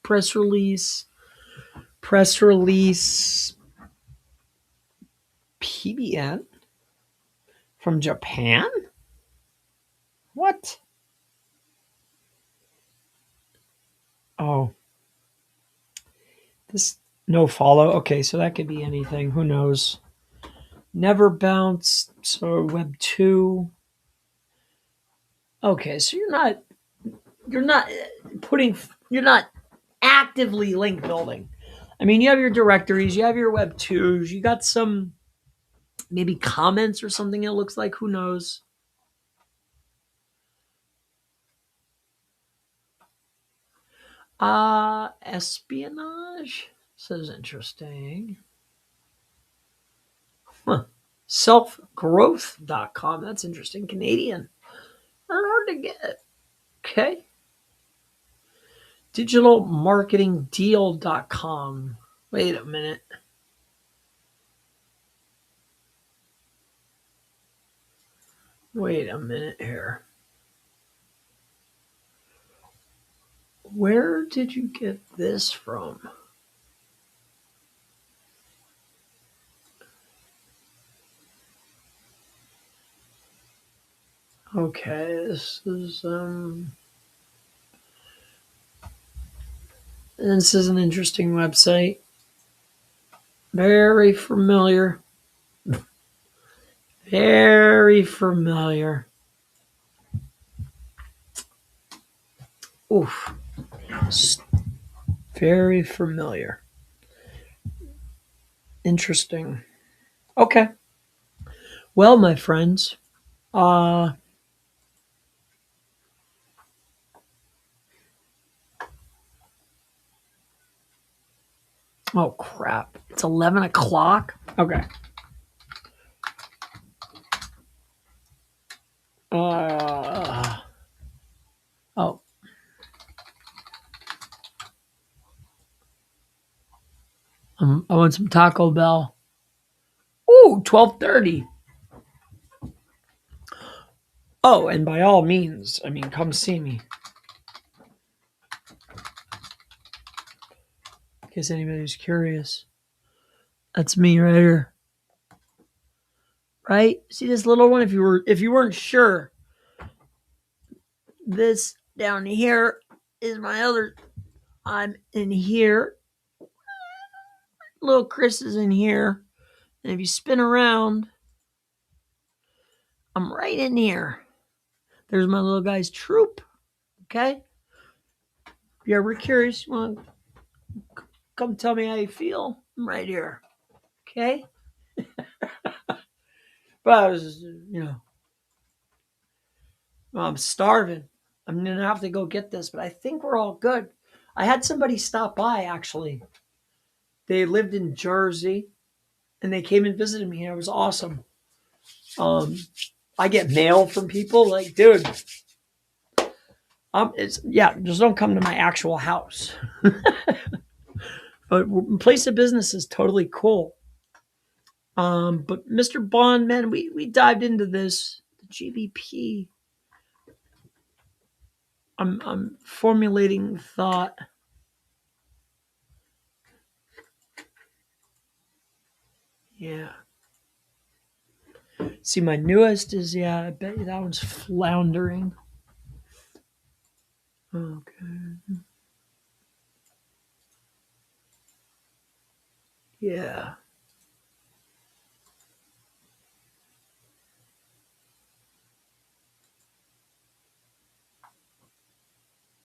A: press release, PBN from Japan? What? Oh. This no follow. Okay, so that could be anything. Who knows? Never bounce. So web 2. Okay, so you're not you're not actively link building. I mean, you have your directories, you have your web 2s, you got some maybe comments or something it looks like, who knows. Espionage. This is interesting. Huh. Selfgrowth.com. That's interesting. Canadian. Not hard to get. Okay. Digitalmarketingdeal.com. Wait a minute. Wait a minute here. Where did you get this from? Okay, this is an interesting website. Very familiar. Very familiar. Oof. Very familiar. Interesting. Okay. Well, my friends, oh crap. It's 11 o'clock? Okay. Oh. I want some Taco Bell. Ooh, 12:30. Oh, and by all means, I mean, come see me. In case anybody's curious. That's me right here. Right? See this little one? If you weren't sure, this down here is my other. I'm in here. Little Chris is in here. And if you spin around, I'm right in here. There's my little guy's troop. Okay? If you're ever curious, you want to come tell me how you feel, I'm right here. Okay? But I was, I'm starving. I'm going to have to go get this, but I think we're all good. I had somebody stop by, actually. They lived in Jersey. and they came and visited me, and it was awesome. I get mail from people like, dude, just don't come to my actual house. But place of business is totally cool. But Mr. Bond, man, we dived into this. The GBP. I'm formulating thought. Yeah. See, my newest is, I bet you that one's floundering. Okay. Yeah.